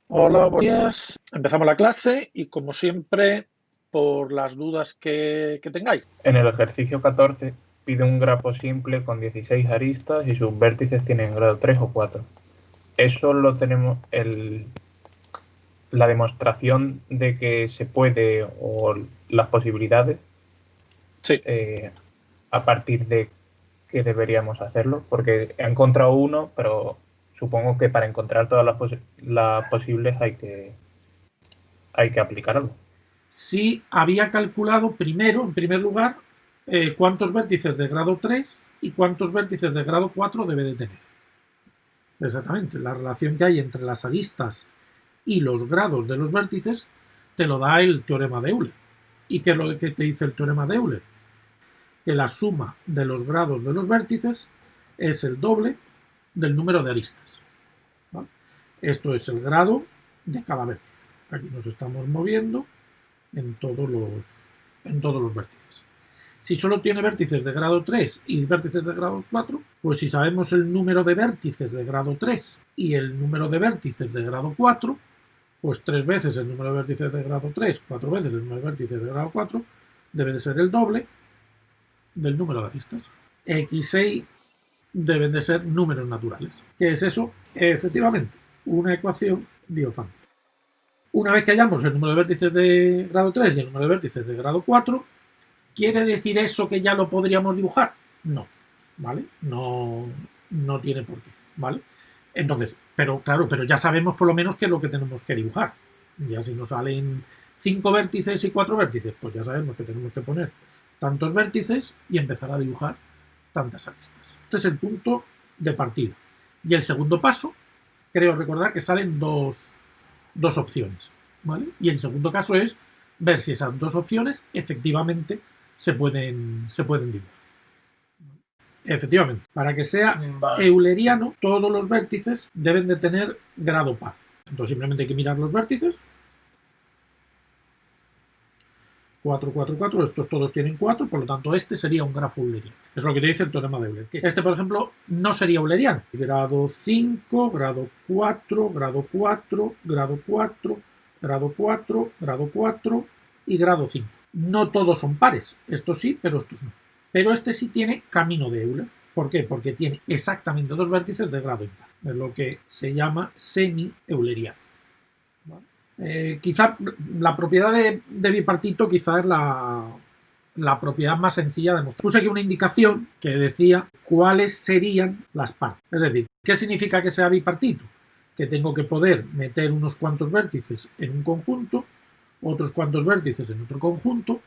Hola, buenos días. Empezamos la clase y como siempre, por las dudas que tengáis. En el ejercicio 14 pide un grafo simple con 16 aristas y sus vértices tienen grado 3 o 4. Eso lo tenemos, la demostración de que se puede o las posibilidades, Sí, eh, a partir de que deberíamos hacerlo, porque he encontrado uno, pero supongo que para encontrar todas las posibles hay que aplicarlo. sí había calculado primero, en primer lugar, cuántos vértices de grado 3 y cuántos vértices de grado 4 debe de tener. Exactamente, la relación que hay entre las aristas y los grados de los vértices te lo da el teorema de Euler. ¿Y qué es lo que te dice el teorema de Euler? Que la suma de los grados de los vértices es el doble del número de aristas. ¿Vale? Esto es el grado de cada vértice. Aquí nos estamos moviendo en todos los vértices. Si solo tiene vértices de grado 3 y vértices de grado 4, pues si sabemos el número de vértices de grado 3 y el número de vértices de grado 4, pues 3 veces el número de vértices de grado 3, 4 veces el número de vértices de grado 4, debe de ser el doble del número de aristas. X e Y deben de ser números naturales. ¿Qué es eso? Efectivamente, una ecuación Diophant. Una vez que hayamos el número de vértices de grado 3 y el número de vértices de grado 4, ¿quiere decir eso que ya lo podríamos dibujar? No, ¿vale? No tiene por qué, ¿vale? Entonces, pero claro, pero ya sabemos por lo menos qué es lo que tenemos que dibujar. Ya si nos salen 5 vértices y 4 vértices, pues ya sabemos que tenemos que poner tantos vértices y empezar a dibujar tantas aristas. Este es el punto de partida. Y el segundo paso, creo recordar que salen dos opciones, ¿vale? Y el segundo caso es ver si esas dos opciones efectivamente se pueden dibujar. Efectivamente, para que sea euleriano, todos los vértices deben de tener grado par. Entonces simplemente hay que mirar los vértices. 4, 4, 4, estos todos tienen 4, por lo tanto este sería un grafo euleriano. Es lo que te dice el teorema de Euler. Este, por ejemplo, no sería euleriano. Grado 5, grado 4, grado 4, grado 4, grado 4, grado 4 y grado 5. No todos son pares, estos sí, pero estos no. Pero este sí tiene camino de Euler. ¿Por qué? Porque tiene exactamente dos vértices de grado impar. Es lo que se llama semi-euleriano. Quizá la propiedad de bipartito quizá es la propiedad más sencilla de mostrar. Puse aquí una indicación que decía cuáles serían las partes. Es decir, ¿qué significa que sea bipartito? Que tengo que poder meter unos cuantos vértices en un conjunto, otros cuantos vértices en otro conjunto,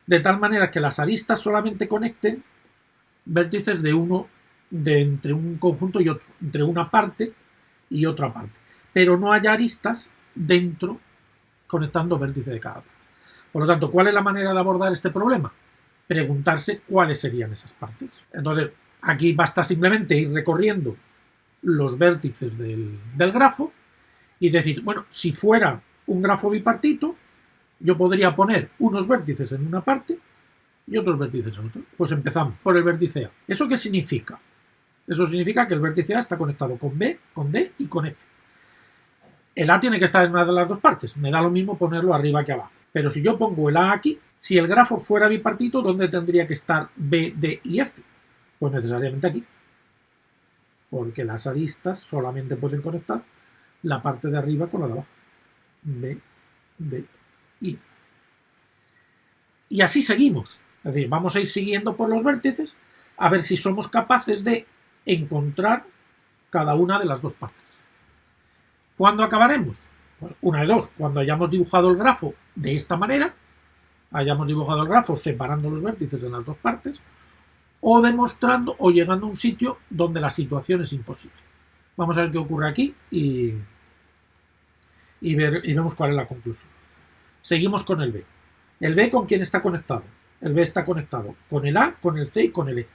de tal manera que las aristas solamente conecten vértices entre un conjunto y otro, entre una parte y otra parte. Pero no haya aristas dentro conectando vértices de cada parte. Por lo tanto, ¿cuál es la manera de abordar este problema? Preguntarse cuáles serían esas partes. Entonces, aquí basta simplemente ir recorriendo los vértices del grafo y decir, bueno, si fuera un grafo bipartito, yo podría poner unos vértices en una parte y otros vértices en otra. Pues empezamos por el vértice A. ¿Eso qué significa? Eso significa que el vértice A está conectado con B, con D y con F. El A tiene que estar en una de las dos partes. Me da lo mismo ponerlo arriba que abajo. Pero si yo pongo el A aquí, si el grafo fuera bipartito, ¿dónde tendría que estar B, D y F? Pues necesariamente aquí. Porque las aristas solamente pueden conectar la parte de arriba con la de abajo. B, D y F. Y así seguimos. Es decir, vamos a ir siguiendo por los vértices a ver si somos capaces de encontrar cada una de las dos partes. ¿Cuándo acabaremos? Pues una de dos, cuando hayamos dibujado el grafo de esta manera, hayamos dibujado el grafo separando los vértices en las dos partes, o demostrando o llegando a un sitio donde la situación es imposible. Vamos a ver qué ocurre aquí y vemos cuál es la conclusión. Seguimos con el B. ¿El B con quién está conectado? El B está conectado con el A, con el C y con el E.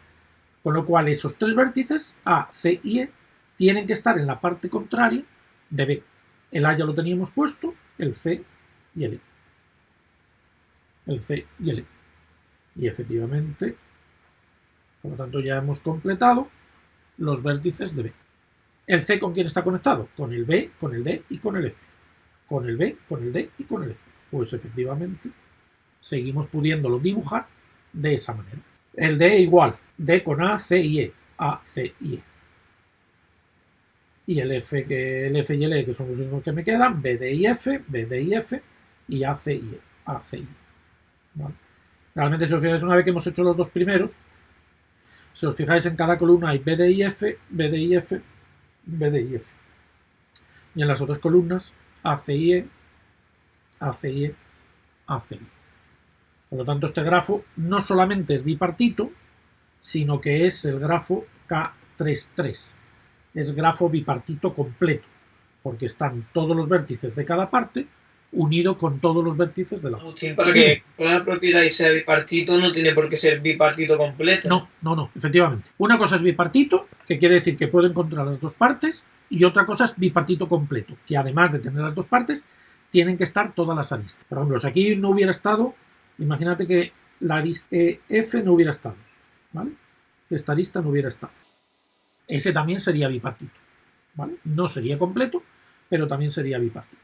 Con lo cual esos tres vértices, A, C y E, tienen que estar en la parte contraria de B. El A ya lo teníamos puesto, el C y el E. El C y el E. Y efectivamente, por lo tanto, ya hemos completado los vértices de B. ¿El C con quién está conectado? Con el B, con el D y con el F. con el B, con el D y con el F. Pues efectivamente seguimos pudiéndolo dibujar de esa manera. El D igual, D con A, C y E, A, C y E. Y el F y el E, que son los mismos que me quedan, B, D y F, B, D y F, y A, C y E, A, C y E. ¿Vale? Realmente, si os fijáis, una vez que hemos hecho los dos primeros, si os fijáis, en cada columna hay B, D y F, B, D y F, B, D y F. Y en las otras columnas, A, C y E, A, C y E, A, C y E. Por lo tanto, este grafo no solamente es bipartito, sino que es el grafo K33. Es grafo bipartito completo, porque están todos los vértices de cada parte unido con todos los vértices de la otra. Agustín, para que una propiedad sea bipartito no tiene por qué ser bipartito completo. No, efectivamente. Una cosa es bipartito, que quiere decir que puedo encontrar las dos partes, y otra cosa es bipartito completo, que además de tener las dos partes, tienen que estar todas las aristas. Por ejemplo, si aquí no hubiera estado, imagínate que la arista F no hubiera estado, ¿vale? Que esta arista no hubiera estado. Ese también sería bipartito, ¿vale? No sería completo, pero también sería bipartito.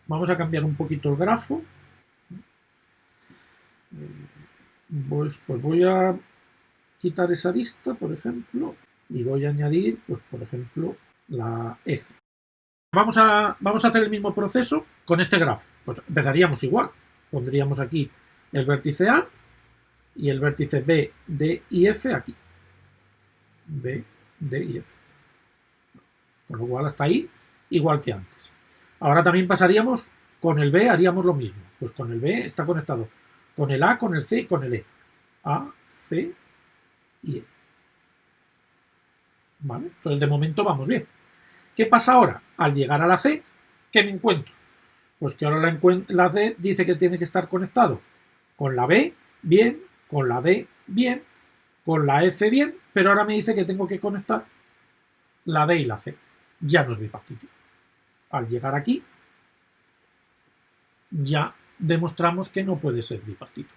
Vamos a cambiar un poquito el grafo. Pues voy a quitar esa arista, por ejemplo, y voy a añadir, pues por ejemplo, la F. Vamos a hacer el mismo proceso con este grafo. Pues empezaríamos igual. Pondríamos aquí el vértice A y el vértice B, D y F aquí. B, D y F. Con lo cual, hasta ahí, igual que antes. Ahora también pasaríamos con el B, haríamos lo mismo. Pues con el B está conectado con el A, con el C y con el E. A, C y E. ¿Vale? Entonces, de momento vamos bien. ¿Qué pasa ahora? Al llegar a la C, ¿qué me encuentro? Pues que ahora la C dice que tiene que estar conectado con la B, bien, con la D, bien, con la F, bien, pero ahora me dice que tengo que conectar la D y la C. Ya no es bipartito. Al llegar aquí, ya demostramos que no puede ser bipartito.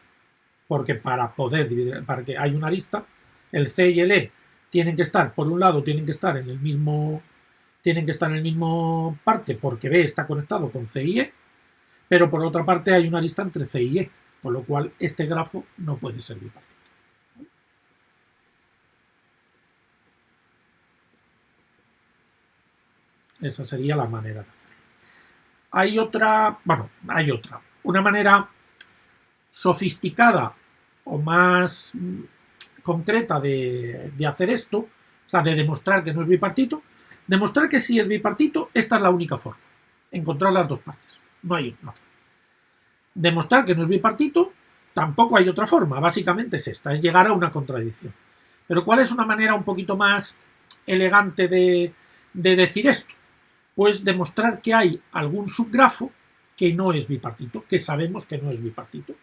Porque para poder dividir, para que haya una arista, el C y el E tienen que estar, por un lado, tienen que estar en el mismo parte, porque B está conectado con C y E, pero por otra parte hay una arista entre C y E, con lo cual este grafo no puede ser bipartito. Esa sería la manera de hacerlo. Hay otra, una manera sofisticada o más concreta de hacer esto, o sea, de demostrar que no es bipartito. Demostrar que sí es bipartito, esta es la única forma. Encontrar las dos partes. No hay otra. Demostrar que no es bipartito, tampoco hay otra forma. Básicamente es esta, es llegar a una contradicción. Pero ¿cuál es una manera un poquito más elegante de decir esto? Pues demostrar que hay algún subgrafo que no es bipartito, que sabemos que no es bipartito.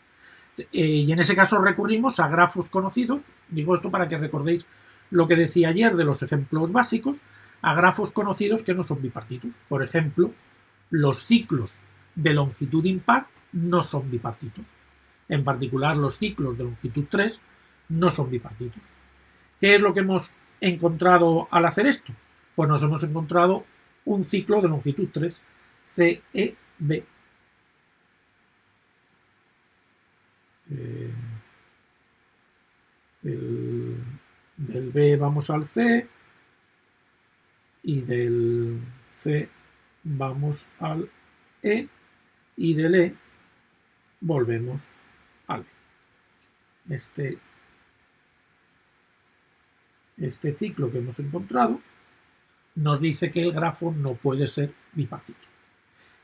Y en ese caso recurrimos a grafos conocidos. Digo esto para que recordéis lo que decía ayer de los ejemplos básicos, a grafos conocidos que no son bipartitos. Por ejemplo, los ciclos de longitud impar no son bipartitos. En particular, los ciclos de longitud 3 no son bipartitos. ¿Qué es lo que hemos encontrado al hacer esto? Pues nos hemos encontrado un ciclo de longitud 3, CEB. Del B vamos al C y del C vamos al E y del E volvemos al B. Este ciclo que hemos encontrado nos dice que el grafo no puede ser bipartito.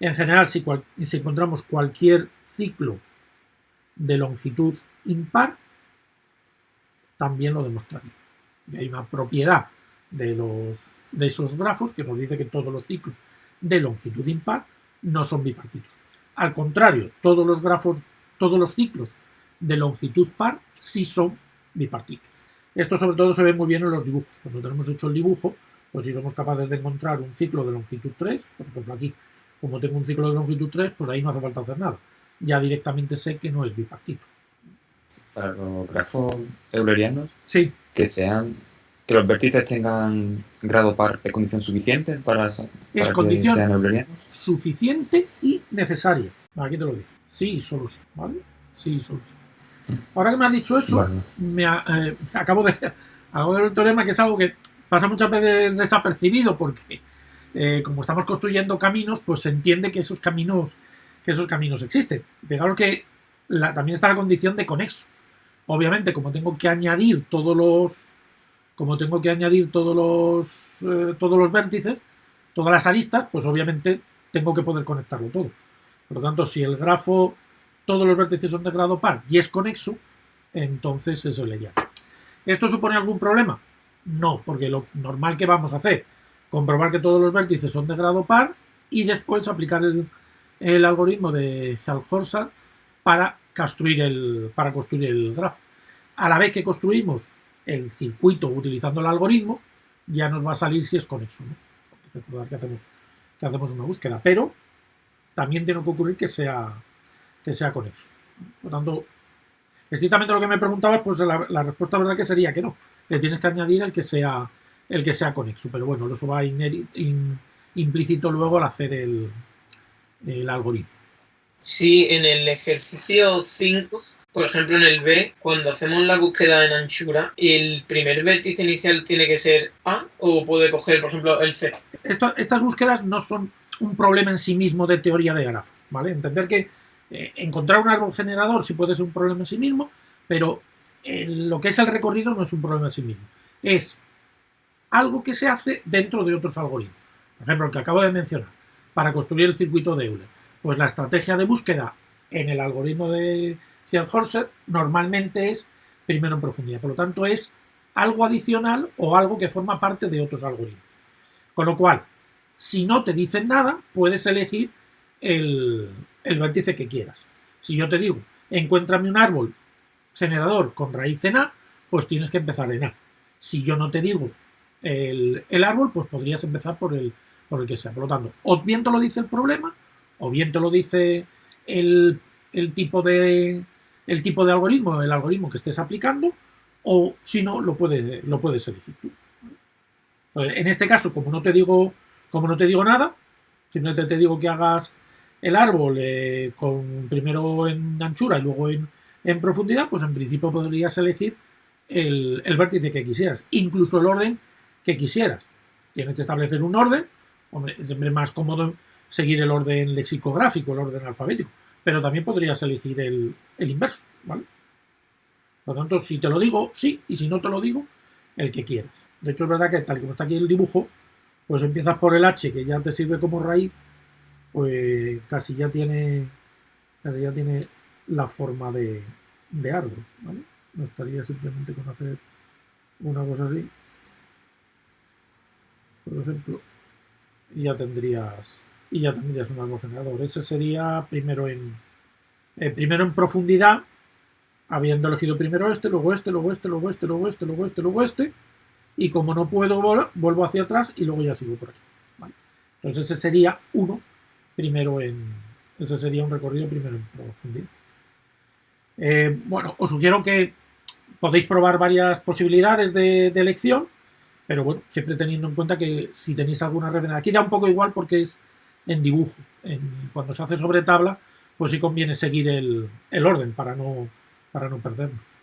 En general, si encontramos cualquier ciclo de longitud impar, también lo demostraría. Y hay una propiedad de esos grafos que nos dice que todos los ciclos de longitud impar no son bipartitos. Al contrario, todos los ciclos de longitud par sí son bipartitos. Esto sobre todo se ve muy bien en los dibujos. Cuando tenemos hecho el dibujo, pues si somos capaces de encontrar un ciclo de longitud 3, por ejemplo aquí, como tengo un ciclo de longitud 3, pues ahí no hace falta hacer nada. Ya directamente sé que no es bipartito. Para los grafos eulerianos, sí, que sean Que los vértices tengan grado par es condición suficiente para Es que condición sean eulerianos. suficiente y necesaria. Aquí te lo dice. Sí y solo sí, ¿vale? Sí y solo sí. Ahora que me has dicho eso, Vale. acabo de ver el teorema, que es algo que pasa muchas veces desapercibido, porque como estamos construyendo caminos, pues se entiende que esos caminos existen. Fijaros que también está la condición de conexo. Obviamente, como tengo que añadir todos los vértices, todas las aristas, pues obviamente tengo que poder conectarlo todo. Por lo tanto, si el grafo, todos los vértices son de grado par y es conexo, entonces es euleriano. ¿Esto supone algún problema? No, porque lo normal que vamos a hacer, comprobar que todos los vértices son de grado par y después aplicar el algoritmo de Hall-Horsack para construir el grafo. A la vez que construimos el circuito utilizando el algoritmo, ya nos va a salir si es conexo, ¿no? Recordar que hacemos una búsqueda, pero también tiene que ocurrir que sea conexo. Por lo tanto, estrictamente lo que me preguntabas, pues la respuesta verdad que sería que no. Le tienes que añadir el que sea conexo, pero bueno, eso va implícito luego al hacer el algoritmo. Sí, en el ejercicio 5, por ejemplo en el B, cuando hacemos la búsqueda en anchura, ¿el primer vértice inicial tiene que ser A o puede coger, por ejemplo, el C? Estas búsquedas no son un problema en sí mismo de teoría de grafos, ¿vale? Entender que encontrar un árbol generador sí puede ser un problema en sí mismo, pero lo que es el recorrido no es un problema en sí mismo. Es algo que se hace dentro de otros algoritmos. Por ejemplo, el que acabo de mencionar, para construir el circuito de Euler. Pues la estrategia de búsqueda en el algoritmo de Hall-Horsack normalmente es primero en profundidad. Por lo tanto, es algo adicional o algo que forma parte de otros algoritmos. Con lo cual, si no te dicen nada, puedes elegir el vértice que quieras. Si yo te digo, encuéntrame un árbol generador con raíz en A, pues tienes que empezar en A. Si yo no te digo el árbol, pues podrías empezar por el que sea. Por lo tanto, o bien te lo dice el problema, o bien te lo dice el tipo de algoritmo, el algoritmo que estés aplicando, o si no, lo puedes elegir tú. En este caso, como no te digo nada, simplemente te digo que hagas el árbol primero en anchura y luego en profundidad, pues en principio podrías elegir el vértice que quisieras, incluso el orden que quisieras. Tienes que establecer un orden. Hombre, es siempre más cómodo seguir el orden lexicográfico, el orden alfabético, pero también podrías elegir el inverso, ¿vale? Por lo tanto, si te lo digo, sí, y si no te lo digo, el que quieras. De hecho, es verdad que tal como está aquí el dibujo, pues empiezas por el H, que ya te sirve como raíz, pues casi ya tiene la forma de árbol, ¿vale? No estaría simplemente con hacer una cosa así, por ejemplo, y ya tendrías un árbol generador. Ese sería primero en profundidad, habiendo elegido primero este, luego este, luego este, luego este, luego este, luego este, luego este, y como no puedo, vuelvo hacia atrás y luego ya sigo por aquí, ¿vale? Entonces ese sería ese sería un recorrido primero en profundidad. Bueno, os sugiero que podéis probar varias posibilidades de elección, pero bueno, siempre teniendo en cuenta que si tenéis alguna red, aquí da un poco igual porque es en dibujo. Cuando se hace sobre tabla, pues sí conviene seguir el orden para no perdernos.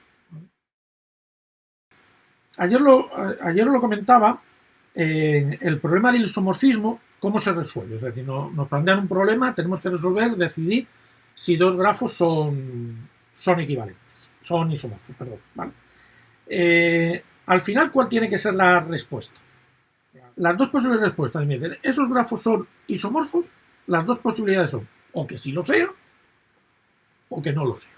Ayer lo comentaba, el problema del isomorfismo, ¿cómo se resuelve? Es decir, nos plantean un problema, tenemos que decidir si dos grafos son equivalentes, son isomorfos, perdón, ¿vale? Al final, ¿cuál tiene que ser la respuesta? Las dos posibles respuestas me dicen, ¿esos grafos son isomorfos? Las dos posibilidades son o que sí lo sea o que no lo sea.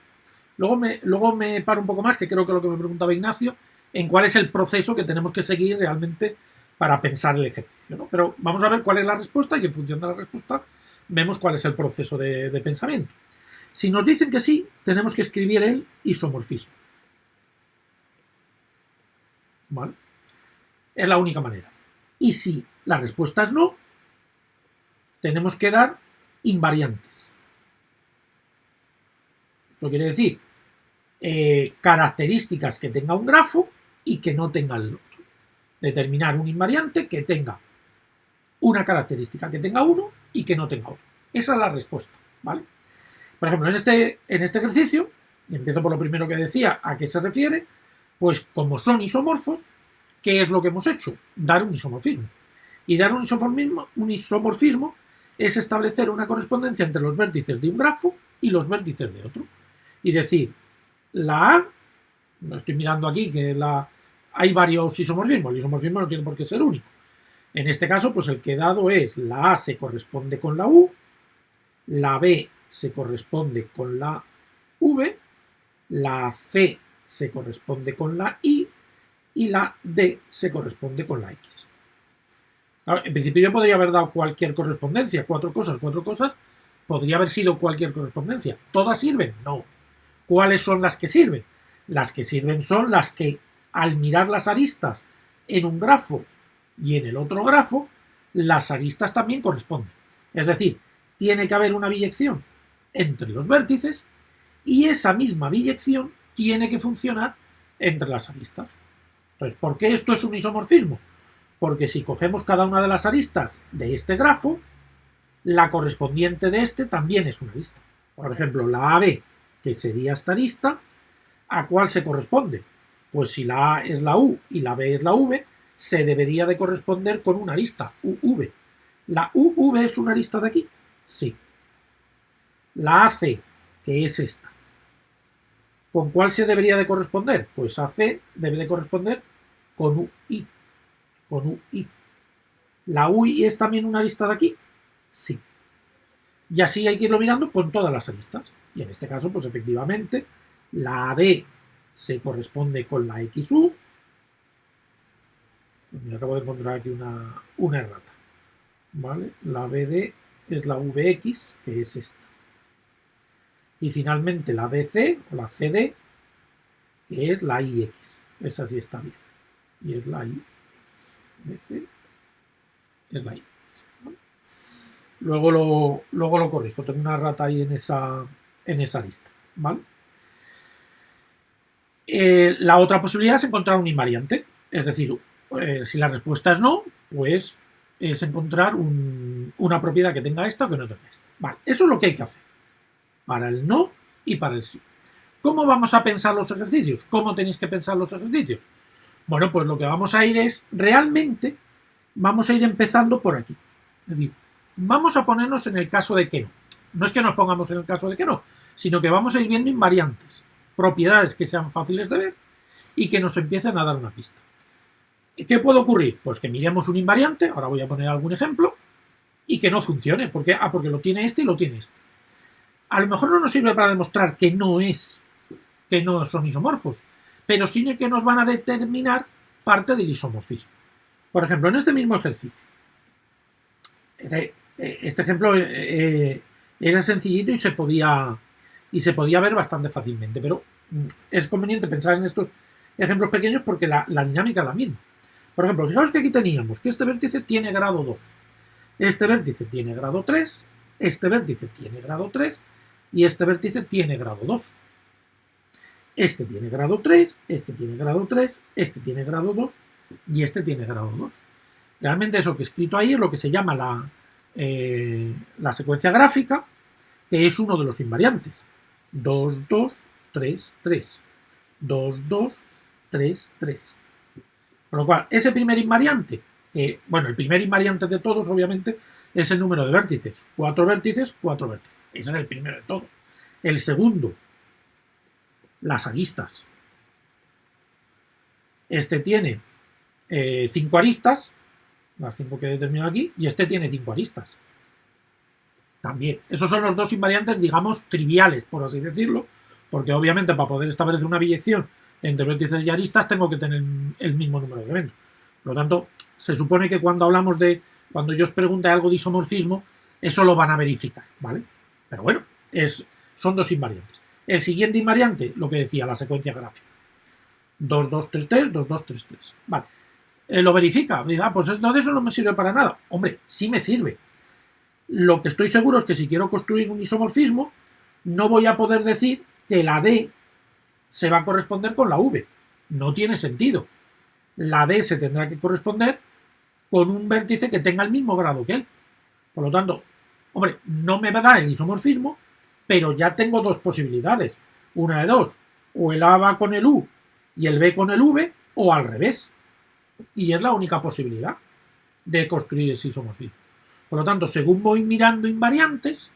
Luego me paro un poco más, que creo que lo que me preguntaba Ignacio, en cuál es el proceso que tenemos que seguir realmente para pensar el ejercicio, ¿no? Pero vamos a ver cuál es la respuesta y en función de la respuesta vemos cuál es el proceso de pensamiento. Si nos dicen que sí, tenemos que escribir el isomorfismo, ¿vale? Es la única manera. Y si la respuesta es no, tenemos que dar invariantes. Esto quiere decir características que tenga un grafo y que no tenga el otro. Determinar un invariante que tenga una característica, que tenga uno y que no tenga otro. Esa es la respuesta, ¿vale? Por ejemplo, en este ejercicio, y empiezo por lo primero que decía, ¿a qué se refiere? Pues como son isomorfos, ¿qué es lo que hemos hecho? Dar un isomorfismo. Y dar un isomorfismo es establecer una correspondencia entre los vértices de un grafo y los vértices de otro. Y decir, la A, lo estoy mirando aquí, que hay varios isomorfismos, el isomorfismo no tiene por qué ser único. En este caso, pues el que he dado es la A se corresponde con la U, la B se corresponde con la V, la C se corresponde con la I y la D se corresponde con la X. Claro, en principio yo podría haber dado cualquier correspondencia, cuatro cosas, podría haber sido cualquier correspondencia. ¿Todas sirven? No. ¿Cuáles son las que sirven? Las que sirven son las que, al mirar las aristas en un grafo y en el otro grafo, las aristas también corresponden. Es decir, tiene que haber una biyección entre los vértices y esa misma biyección tiene que funcionar entre las aristas. Entonces, ¿por qué esto es un isomorfismo? Porque si cogemos cada una de las aristas de este grafo, la correspondiente de este también es una arista. Por ejemplo, la AB, que sería esta arista, ¿a cuál se corresponde? Pues si la A es la U y la B es la V, se debería de corresponder con una arista, UV. ¿La UV es una arista de aquí? Sí. La AC, que es esta, ¿con cuál se debería de corresponder? Pues AC debe de corresponder con UI. Con UI. ¿La UI es también una arista de aquí? Sí. Y así hay que irlo mirando con todas las aristas. Y en este caso, pues efectivamente, la AD se corresponde con la XU. Me acabo de encontrar aquí una errata. ¿Vale? La BD es la VX, que es esta. Y finalmente la BC o la CD, que es la IX. Esa sí está bien. Y es la IX. BC es la IX. ¿Vale? Luego lo corrijo. Tengo una errata ahí en esa lista. ¿Vale? La otra posibilidad es encontrar un invariante. Es decir, si la respuesta es no, pues es encontrar una propiedad que tenga esta o que no tenga esta. Vale, eso es lo que hay que hacer para el no y para el sí. ¿Cómo vamos a pensar los ejercicios? ¿Cómo tenéis que pensar los ejercicios? Bueno, pues lo que vamos a ir es, realmente, vamos a ir empezando por aquí. Es decir, vamos a ponernos en el caso de que no. No es que nos pongamos en el caso de que no, sino que vamos a ir viendo invariantes, propiedades que sean fáciles de ver y que nos empiecen a dar una pista. ¿Qué puede ocurrir? Pues que miremos un invariante, ahora voy a poner algún ejemplo, y que no funcione. ¿Por qué? Porque lo tiene este y lo tiene este. A lo mejor no nos sirve para demostrar que no son isomorfos, pero sí que nos van a determinar parte del isomorfismo. Por ejemplo, en este mismo ejercicio. Este ejemplo era sencillito y se podía ver bastante fácilmente, pero es conveniente pensar en estos ejemplos pequeños porque la dinámica es la misma. Por ejemplo, fijaos que aquí teníamos que este vértice tiene grado 2, este vértice tiene grado 3, este vértice tiene grado 3 y este vértice tiene grado 2. Este tiene grado 3, este tiene grado 3, este tiene grado 2 y este tiene grado 2. Realmente eso que he escrito ahí es lo que se llama la secuencia gráfica, que es uno de los invariantes. 2, 2, 3, 3. 2, 2, 3, 3. Con lo cual, ese primer invariante, el primer invariante de todos, obviamente, es el número de vértices. 4 vértices, 4 vértices. Ese es el primero de todos. El segundo, las aristas. Este tiene 5 aristas, las 5 que he determinado aquí, y este tiene 5 aristas. También. Esos son los dos invariantes, digamos, triviales, por así decirlo, porque obviamente para poder establecer una biyección entre vértices y aristas tengo que tener el mismo número de elementos. Por lo tanto, se supone que cuando yo os pregunte algo de isomorfismo, eso lo van a verificar, ¿vale? Pero bueno, son dos invariantes. El siguiente invariante, lo que decía, la secuencia gráfica. 2, 2, 3, 3, 2, 2, 3, 3. Vale. Lo verifica. Pues entonces eso no me sirve para nada. Hombre, sí me sirve. Lo que estoy seguro es que si quiero construir un isomorfismo, no voy a poder decir que la D se va a corresponder con la V. No tiene sentido. la D se tendrá que corresponder con un vértice que tenga el mismo grado que él. Por lo tanto, hombre, no me va a dar el isomorfismo, pero ya tengo dos posibilidades. Una de dos. O el A va con el U y el B con el V, o al revés. Y es la única posibilidad de construir ese isomorfismo. Por lo tanto, según voy mirando invariantes,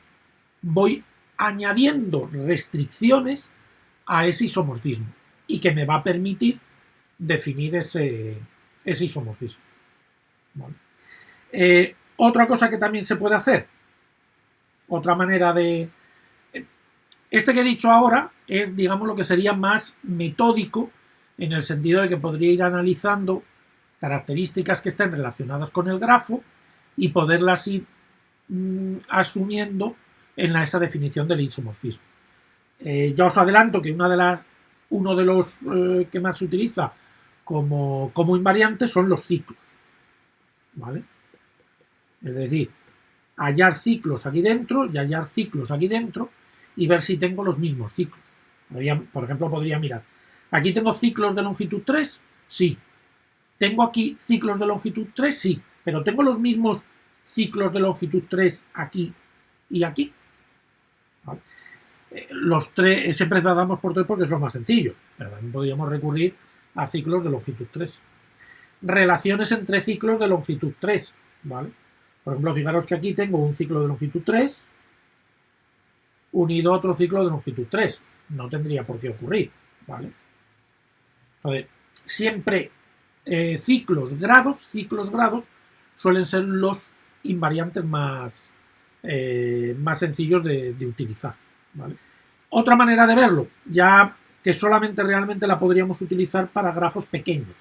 voy añadiendo restricciones a ese isomorfismo y que me va a permitir definir ese isomorfismo. ¿Vale? Otra cosa que también se puede hacer, otra manera de... Este que he dicho ahora es, digamos, lo que sería más metódico en el sentido de que podría ir analizando características que estén relacionadas con el grafo y poderlas ir asumiendo en esa definición del isomorfismo. Ya os adelanto que uno de los que más se utiliza como invariantes son los ciclos. ¿Vale? Es decir, hallar ciclos aquí dentro y hallar ciclos aquí dentro y ver si tengo los mismos ciclos. Por ejemplo, podría mirar. ¿Aquí tengo ciclos de longitud 3? Sí. ¿Tengo aquí ciclos de longitud 3? Sí. Pero ¿tengo los mismos ciclos de longitud 3 aquí y aquí? ¿Vale? Los tres siempre damos por 3 porque son más sencillos, pero también podríamos recurrir a ciclos de longitud 3. Relaciones entre ciclos de longitud 3, ¿vale? Por ejemplo, fijaros que aquí tengo un ciclo de longitud 3 unido a otro ciclo de longitud 3. No tendría por qué ocurrir, ¿vale? A ver, siempre ciclos grados suelen ser los invariantes más sencillos de utilizar, ¿vale? Otra manera de verlo, ya que solamente realmente la podríamos utilizar para grafos pequeños,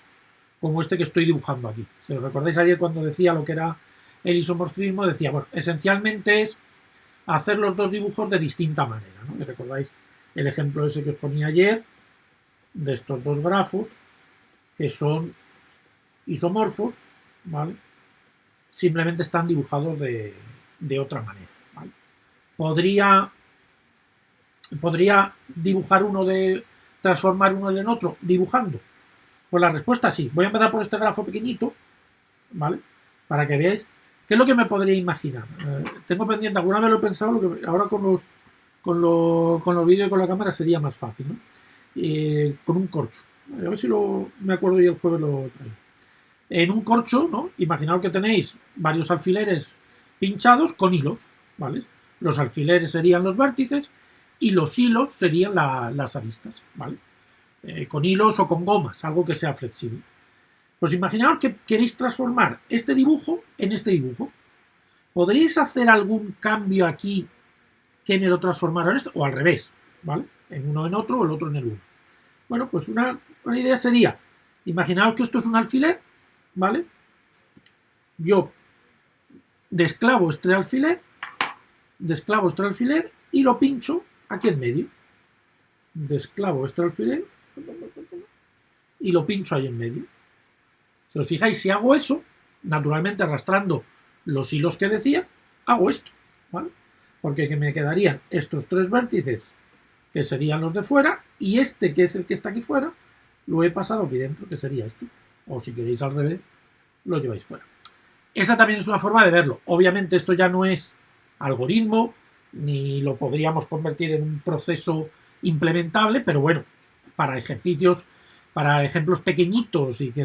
como este que estoy dibujando aquí. Si os recordáis ayer cuando decía lo que era el isomorfismo, decía, bueno, esencialmente es hacer los dos dibujos de distinta manera, ¿no? Y recordáis el ejemplo ese que os ponía ayer, de estos dos grafos, que son isomorfos, ¿vale? Simplemente están dibujados de otra manera, ¿vale? ¿Podría dibujar transformar uno en otro dibujando? Pues la respuesta sí. Voy a empezar por este grafo pequeñito, ¿vale? Para que veáis qué es lo que me podría imaginar. Tengo pendiente, alguna vez lo he pensado, ahora con los vídeos y con la cámara sería más fácil, ¿no? Con un corcho. A ver si me acuerdo y el jueves lo traigo. En un corcho, ¿no? Imaginaos que tenéis varios alfileres pinchados con hilos, ¿vale? Los alfileres serían los vértices y los hilos serían las aristas, ¿vale? Con hilos o con gomas, algo que sea flexible. Pues imaginaos que queréis transformar este dibujo en este dibujo. ¿Podríais hacer algún cambio aquí que me lo transformara en esto? O al revés, ¿vale? En uno en otro o el otro en el uno. Bueno, pues una idea sería, imaginaos que esto es un alfiler, ¿vale? Yo desclavo este alfiler y lo pincho aquí en medio. Desclavo este alfiler y lo pincho ahí en medio. Si os fijáis, si hago eso, naturalmente arrastrando los hilos que decía, hago esto, ¿vale? Porque me quedarían estos tres vértices, que serían los de fuera, y este, que es el que está aquí fuera, lo he pasado aquí dentro, que sería este. O si queréis al revés, lo lleváis fuera. Esa también es una forma de verlo. Obviamente esto ya no es algoritmo, ni lo podríamos convertir en un proceso implementable, pero bueno, para ejercicios, para ejemplos pequeñitos y que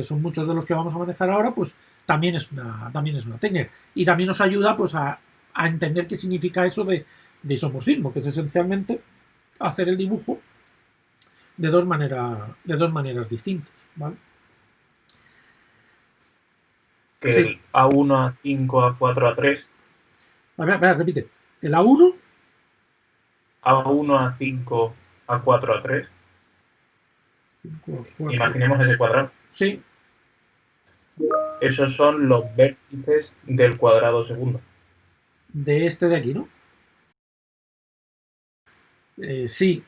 son muchos de los que vamos a manejar ahora, pues también es una técnica. Y también nos ayuda pues a entender qué significa eso de isomorfismo, que es esencialmente hacer el dibujo de dos maneras distintas, ¿vale? Que sí. El A1, A5, A4, A3. A ver, repite. El A1. A1, A5, A4, A3. 5, 4. Imaginemos ese cuadrado. Sí. Esos son los vértices del cuadrado segundo. De este de aquí, ¿no? Sí.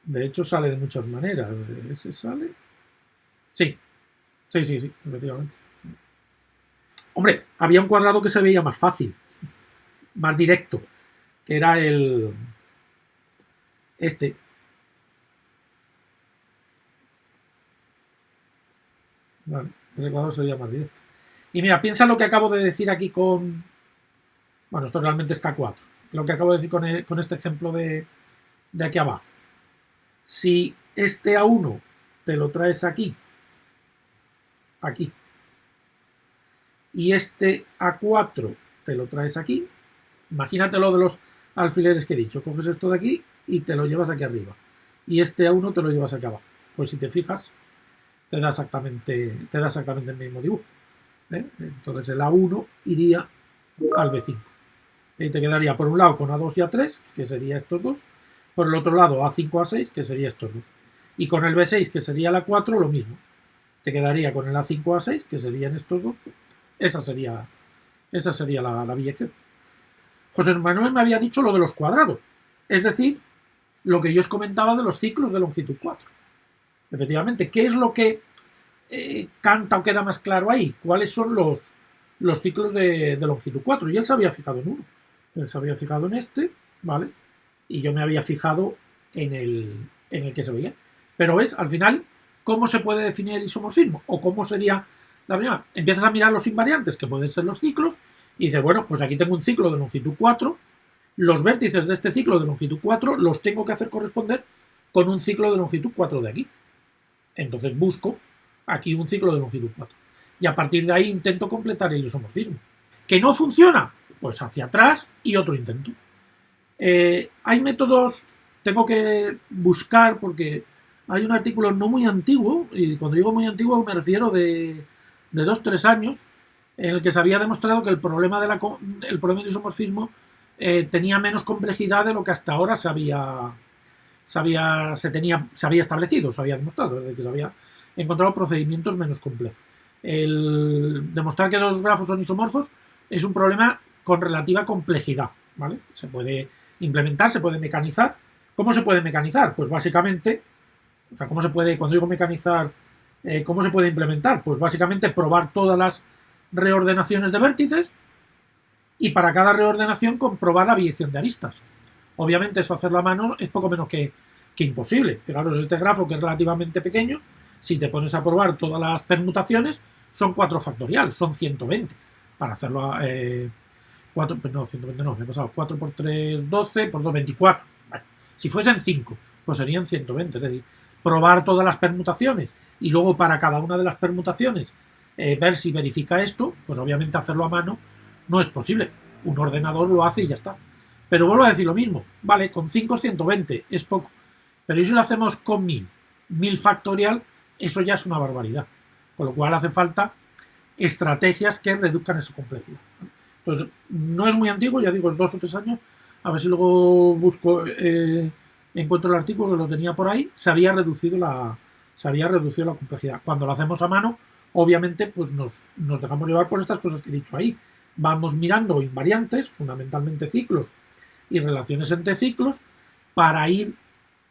De hecho sale de muchas maneras. ¿Ese sale? Sí. Sí, efectivamente. Hombre, había un cuadrado que se veía más fácil, más directo, que era este. Vale, ese cuadrado sería más directo. Y mira, piensa lo que acabo de decir aquí con... Bueno, esto realmente es K4. Lo que acabo de decir con este ejemplo de aquí abajo. Si este A1 te lo traes aquí, y este A4 te lo traes aquí, imagínate lo de los alfileres que he dicho. Coges esto de aquí y te lo llevas aquí arriba. Y este A1 te lo llevas aquí abajo. Pues si te fijas, te da exactamente el mismo dibujo. Entonces el A1 iría al B5. Y te quedaría por un lado con A2 y A3, que sería estos dos. Por el otro lado A5, A6, que sería estos dos. Y con el B6, que sería la 4, lo mismo. Te quedaría con el A5, A6, que serían estos dos. Esa sería la biyección. José Manuel me había dicho lo de los cuadrados. Es decir, lo que yo os comentaba de los ciclos de longitud 4. Efectivamente, ¿qué es lo que canta o queda más claro ahí? ¿Cuáles son los ciclos de longitud 4? Y él se había fijado en uno. Él se había fijado en este, ¿vale? Y yo me había fijado en el que se veía. Pero es, al final, ¿cómo se puede definir el isomorfismo? ¿O cómo sería la primera? Empiezas a mirar los invariantes, que pueden ser los ciclos, y dices, bueno, pues aquí tengo un ciclo de longitud 4, los vértices de este ciclo de longitud 4 los tengo que hacer corresponder con un ciclo de longitud 4 de aquí. Entonces busco aquí un ciclo de longitud 4. Y a partir de ahí intento completar el isomorfismo. ¿Que no funciona? Pues hacia atrás y otro intento. Hay métodos, tengo que buscar porque hay un artículo no muy antiguo, y cuando digo muy antiguo me refiero de 2-3 años, en el que se había demostrado que el problema del isomorfismo tenía menos complejidad de lo que hasta ahora se había establecido, se había demostrado, es decir, que se había encontrado procedimientos menos complejos. El demostrar que dos grafos son isomorfos es un problema con relativa complejidad, ¿vale? Se puede implementar, se puede mecanizar. ¿Cómo se puede mecanizar? Pues básicamente, o sea, ¿cómo se puede, cuando digo mecanizar, cómo se puede implementar? Pues básicamente probar todas las reordenaciones de vértices y para cada reordenación comprobar la biyección de aristas. Obviamente eso hacerlo a mano es poco menos que imposible. Fijaros, este grafo que es relativamente pequeño, si te pones a probar todas las permutaciones, son 4 factorial, son 120. Para hacerlo a 120 no, me he pasado 4 por 3, 12, por 2, 24. Bueno, si fuesen 5, pues serían 120. Es decir, probar todas las permutaciones y luego para cada una de las permutaciones ver si verifica esto, pues obviamente hacerlo a mano no es posible. Un ordenador lo hace y ya está. Pero vuelvo a decir lo mismo. Vale, con 5 120 es poco. Pero ¿y si lo hacemos con 1000 factorial? Eso ya es una barbaridad. Con lo cual hace falta estrategias que reduzcan esa complejidad. Entonces, no es muy antiguo, ya digo, es 2 o 3 años. A ver si luego busco, encuentro el artículo que lo tenía por ahí. Se había reducido la complejidad. Cuando lo hacemos a mano, obviamente, pues nos dejamos llevar por estas cosas que he dicho ahí. Vamos mirando invariantes, fundamentalmente ciclos y relaciones entre ciclos, para ir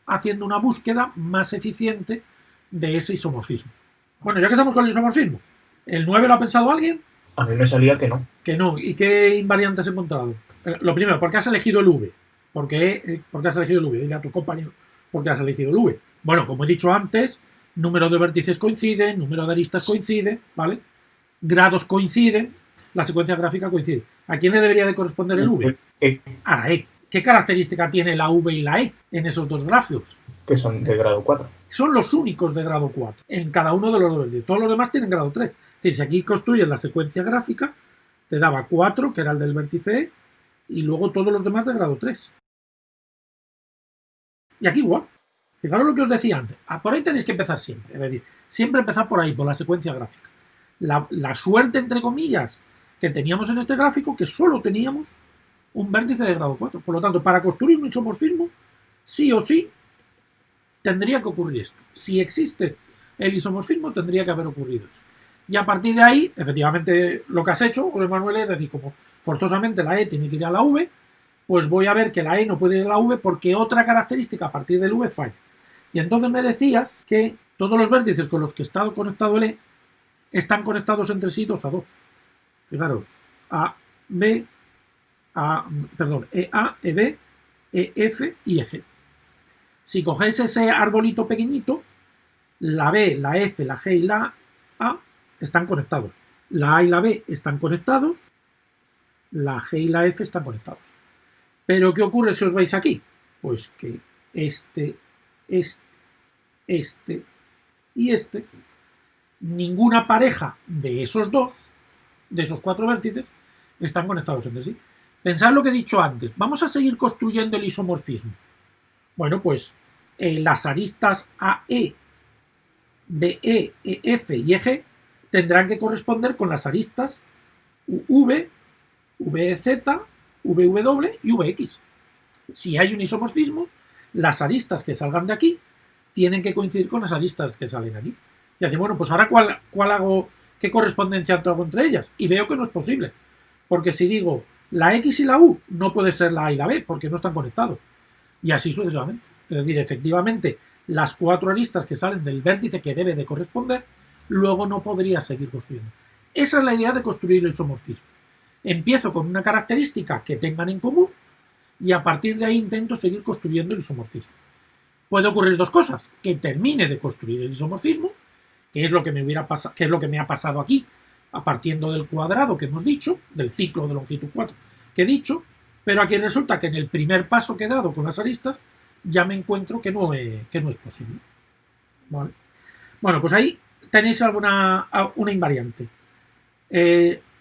haciendo una búsqueda más eficiente de ese isomorfismo. Bueno, ya que estamos con el isomorfismo, ¿el 9 lo ha pensado alguien? A mí me salía que no. Que no. ¿Y qué invariantes has encontrado? Lo primero, ¿por qué has elegido el V? ¿Por qué has elegido el V? Dile a tu compañero por qué has elegido el V. Bueno, como he dicho antes, número de vértices coincide, número de aristas coincide, ¿vale? Grados coinciden, la secuencia gráfica coincide. ¿A quién le debería de corresponder el V? A la E. ¿Qué característica tiene la V y la E en esos dos grafos? Que son de grado 4. Son los únicos de grado 4 en cada uno de los dos vértices. Todos los demás tienen grado 3. Es decir, si aquí construyes la secuencia gráfica, te daba 4, que era el del vértice E, y luego todos los demás de grado 3. Y aquí igual. Fijaros lo que os decía antes. Por ahí tenéis que empezar siempre. Es decir, siempre empezar por ahí, por la secuencia gráfica. La suerte, entre comillas, que teníamos en este gráfico, que solo teníamos un vértice de grado 4. Por lo tanto, para construir un isomorfismo, sí o sí, tendría que ocurrir esto. Si existe el isomorfismo, tendría que haber ocurrido eso. Y a partir de ahí, efectivamente, lo que has hecho, José Manuel, es decir, como forzosamente la E tiene que ir a la V, pues voy a ver que la E no puede ir a la V porque otra característica a partir del V falla. Y entonces me decías que todos los vértices con los que está conectado el E están conectados entre sí 2 a 2. Fijaros, EA, EB, EF y EG. Si cogéis ese arbolito pequeñito, la B, la F, la G y la A están conectados. La A y la B están conectados. La G y la F están conectados. Pero ¿qué ocurre si os vais aquí? Pues que este y este, ninguna pareja de esos dos, de esos cuatro vértices, están conectados entre sí. Pensad lo que he dicho antes. Vamos a seguir construyendo el isomorfismo. Bueno, pues las aristas AE, BE, EF y EG tendrán que corresponder con las aristas UV, VZ, VW y VX. Si hay un isomorfismo, las aristas que salgan de aquí tienen que coincidir con las aristas que salen aquí. Y así, bueno, pues ahora ¿cuál hago? ¿Qué correspondencia hago entre ellas? Y veo que no es posible. Porque si digo la X y la U, no puede ser la A y la B, porque no están conectados. Y así sucesivamente. Es decir, efectivamente, las cuatro aristas que salen del vértice que debe de corresponder, luego no podría seguir construyendo. Esa es la idea de construir el isomorfismo. Empiezo con una característica que tengan en común y a partir de ahí intento seguir construyendo el isomorfismo. Puede ocurrir dos cosas: que termine de construir el isomorfismo, que es lo que me ha pasado aquí, a partir del cuadrado que hemos dicho, del ciclo de longitud 4 que he dicho, pero aquí resulta que en el primer paso que he dado con las aristas ya me encuentro que no es posible. ¿Vale? Bueno, pues ahí tenéis una invariante.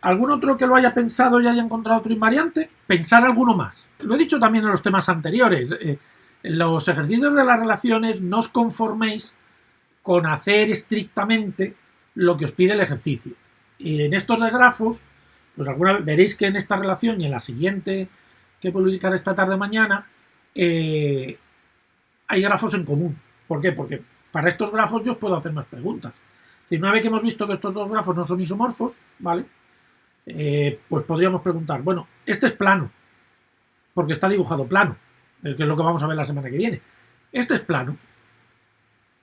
¿Algún otro que lo haya pensado y haya encontrado otro invariante? Pensar alguno más. Lo he dicho también en los temas anteriores. En los ejercicios de las relaciones no os conforméis con hacer estrictamente lo que os pide el ejercicio. Y en estos de grafos, pues alguna vez veréis que en esta relación y en la siguiente que publicaré esta tarde mañana, hay grafos en común. ¿Por qué? Porque para estos grafos yo os puedo hacer más preguntas. Si una vez que hemos visto que estos dos grafos no son isomorfos, ¿vale? Pues podríamos preguntar, bueno, este es plano, porque está dibujado plano, es que es lo que vamos a ver la semana que viene. Este es plano.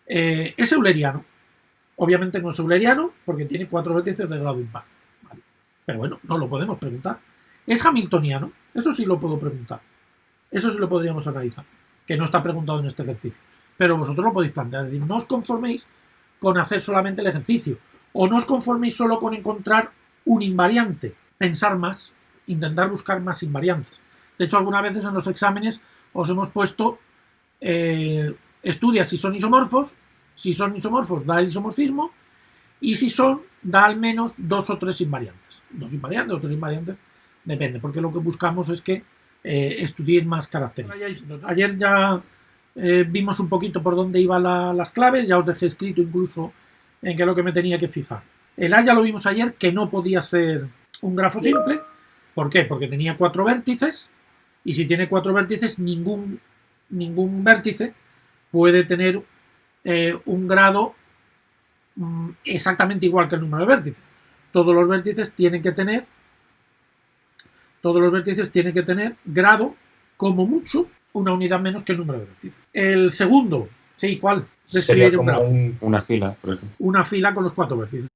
¿Es euleriano? Obviamente no es euleriano porque tiene cuatro vértices de grado impar. ¿Vale? Pero bueno, no lo podemos preguntar. ¿Es hamiltoniano? Eso sí lo puedo preguntar. Eso sí lo podríamos analizar, que no está preguntado en este ejercicio. Pero vosotros lo podéis plantear. Es decir, no os conforméis con hacer solamente el ejercicio. O no os conforméis solo con encontrar un invariante. Pensar más, intentar buscar más invariantes. De hecho, algunas veces en los exámenes os hemos puesto estudia si son isomorfos. Si son isomorfos, da el isomorfismo. Y si son, da al menos dos o tres invariantes. Dos invariantes o tres invariantes, depende, porque lo que buscamos es que estudiéis más características. Ayer ya vimos un poquito por dónde iban las claves, ya os dejé escrito incluso en qué es lo que me tenía que fijar. El A ya lo vimos ayer, que no podía ser un grafo simple. ¿Por qué? Porque tenía cuatro vértices, y si tiene cuatro vértices, ningún vértice puede tener un grado exactamente igual que el número de vértices. Todos los vértices tienen que tener grado, como mucho, una unidad menos que el número de vértices. El segundo, sí, ¿cuál? Sería como una fila, por ejemplo. Una fila con los cuatro vértices.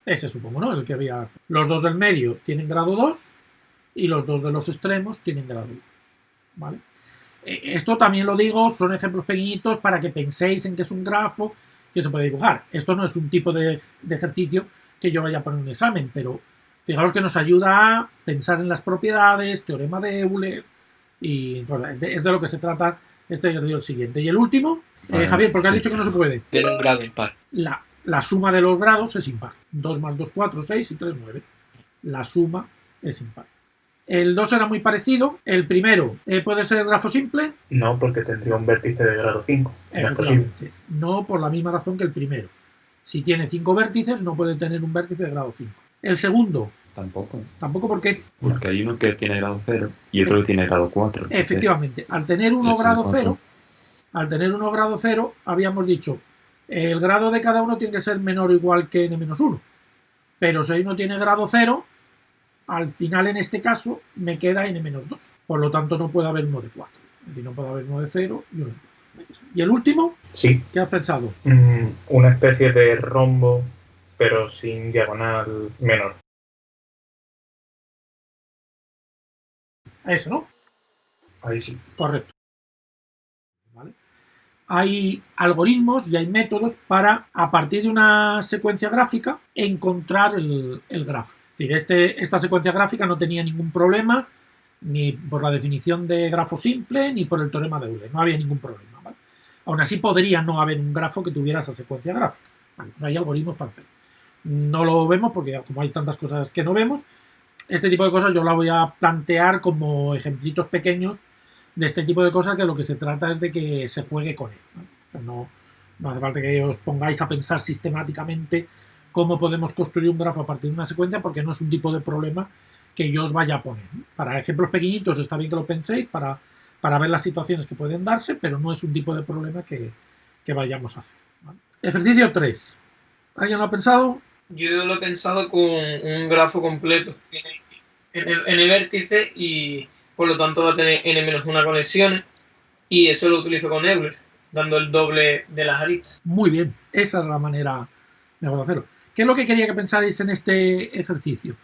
Ese supongo, ¿no? El que había. Los dos del medio tienen grado 2 y los dos de los extremos tienen grado 1. ¿Vale? Esto también lo digo, son ejemplos pequeñitos para que penséis en que es un grafo que se puede dibujar. Esto no es un tipo de ejercicio que yo vaya a poner en un examen, pero fijaros que nos ayuda a pensar en las propiedades, teorema de Euler, y pues, es de lo que se trata este ejercicio siguiente. Y el último, Javier, porque has dicho que no se puede. Tiene un grado impar. La suma de los grados es impar. 2 más 2, 4, 6 y 3, 9. La suma es impar. El 2 era muy parecido. El primero, ¿puede ser grafo simple? No, porque tendría un vértice de grado 5. Efectivamente. No por la misma razón que el primero. Si tiene 5 vértices, no puede tener un vértice de grado 5. El segundo. Tampoco. ¿Tampoco por qué? Porque hay uno que tiene grado 0 y otro que tiene grado 4. Efectivamente. Al tener uno grado 0, habíamos dicho, el grado de cada uno tiene que ser menor o igual que n-1. Pero si uno tiene grado 0, al final en este caso me queda n-2. Por lo tanto no puede haber uno de 4. Es decir, no puede haber uno de 0 y uno de 4. ¿Y el último? Sí. ¿Qué has pensado? Una especie de rombo, pero sin diagonal menor. Eso, ¿no? Ahí sí. Correcto. ¿Vale? hay algoritmos y hay métodos para, a partir de una secuencia gráfica, encontrar el grafo. Es decir, esta secuencia gráfica no tenía ningún problema, ni por la definición de grafo simple, ni por el teorema de Euler. No había ningún problema, ¿vale? Aún así, podría no haber un grafo que tuviera esa secuencia gráfica. Vale, pues hay algoritmos para hacerlo. No lo vemos porque, como hay tantas cosas que no vemos, este tipo de cosas yo la voy a plantear como ejemplitos pequeños de este tipo de cosas, que lo que se trata es de que se juegue con él, ¿no? O sea, no hace falta que os pongáis a pensar sistemáticamente cómo podemos construir un grafo a partir de una secuencia, porque no es un tipo de problema que yo os vaya a poner, ¿no? Para ejemplos pequeñitos está bien que lo penséis, para ver las situaciones que pueden darse, pero no es un tipo de problema que vayamos a hacer, ¿vale? Ejercicio 3. ¿Alguien lo ha pensado? Yo lo he pensado con un grafo completo en el vértice y por lo tanto va a tener n-1 conexiones, y eso lo utilizo con Euler, dando el doble de las aristas. Muy bien, esa es la manera mejor de hacerlo. ¿Qué es lo que quería que pensáis en este ejercicio?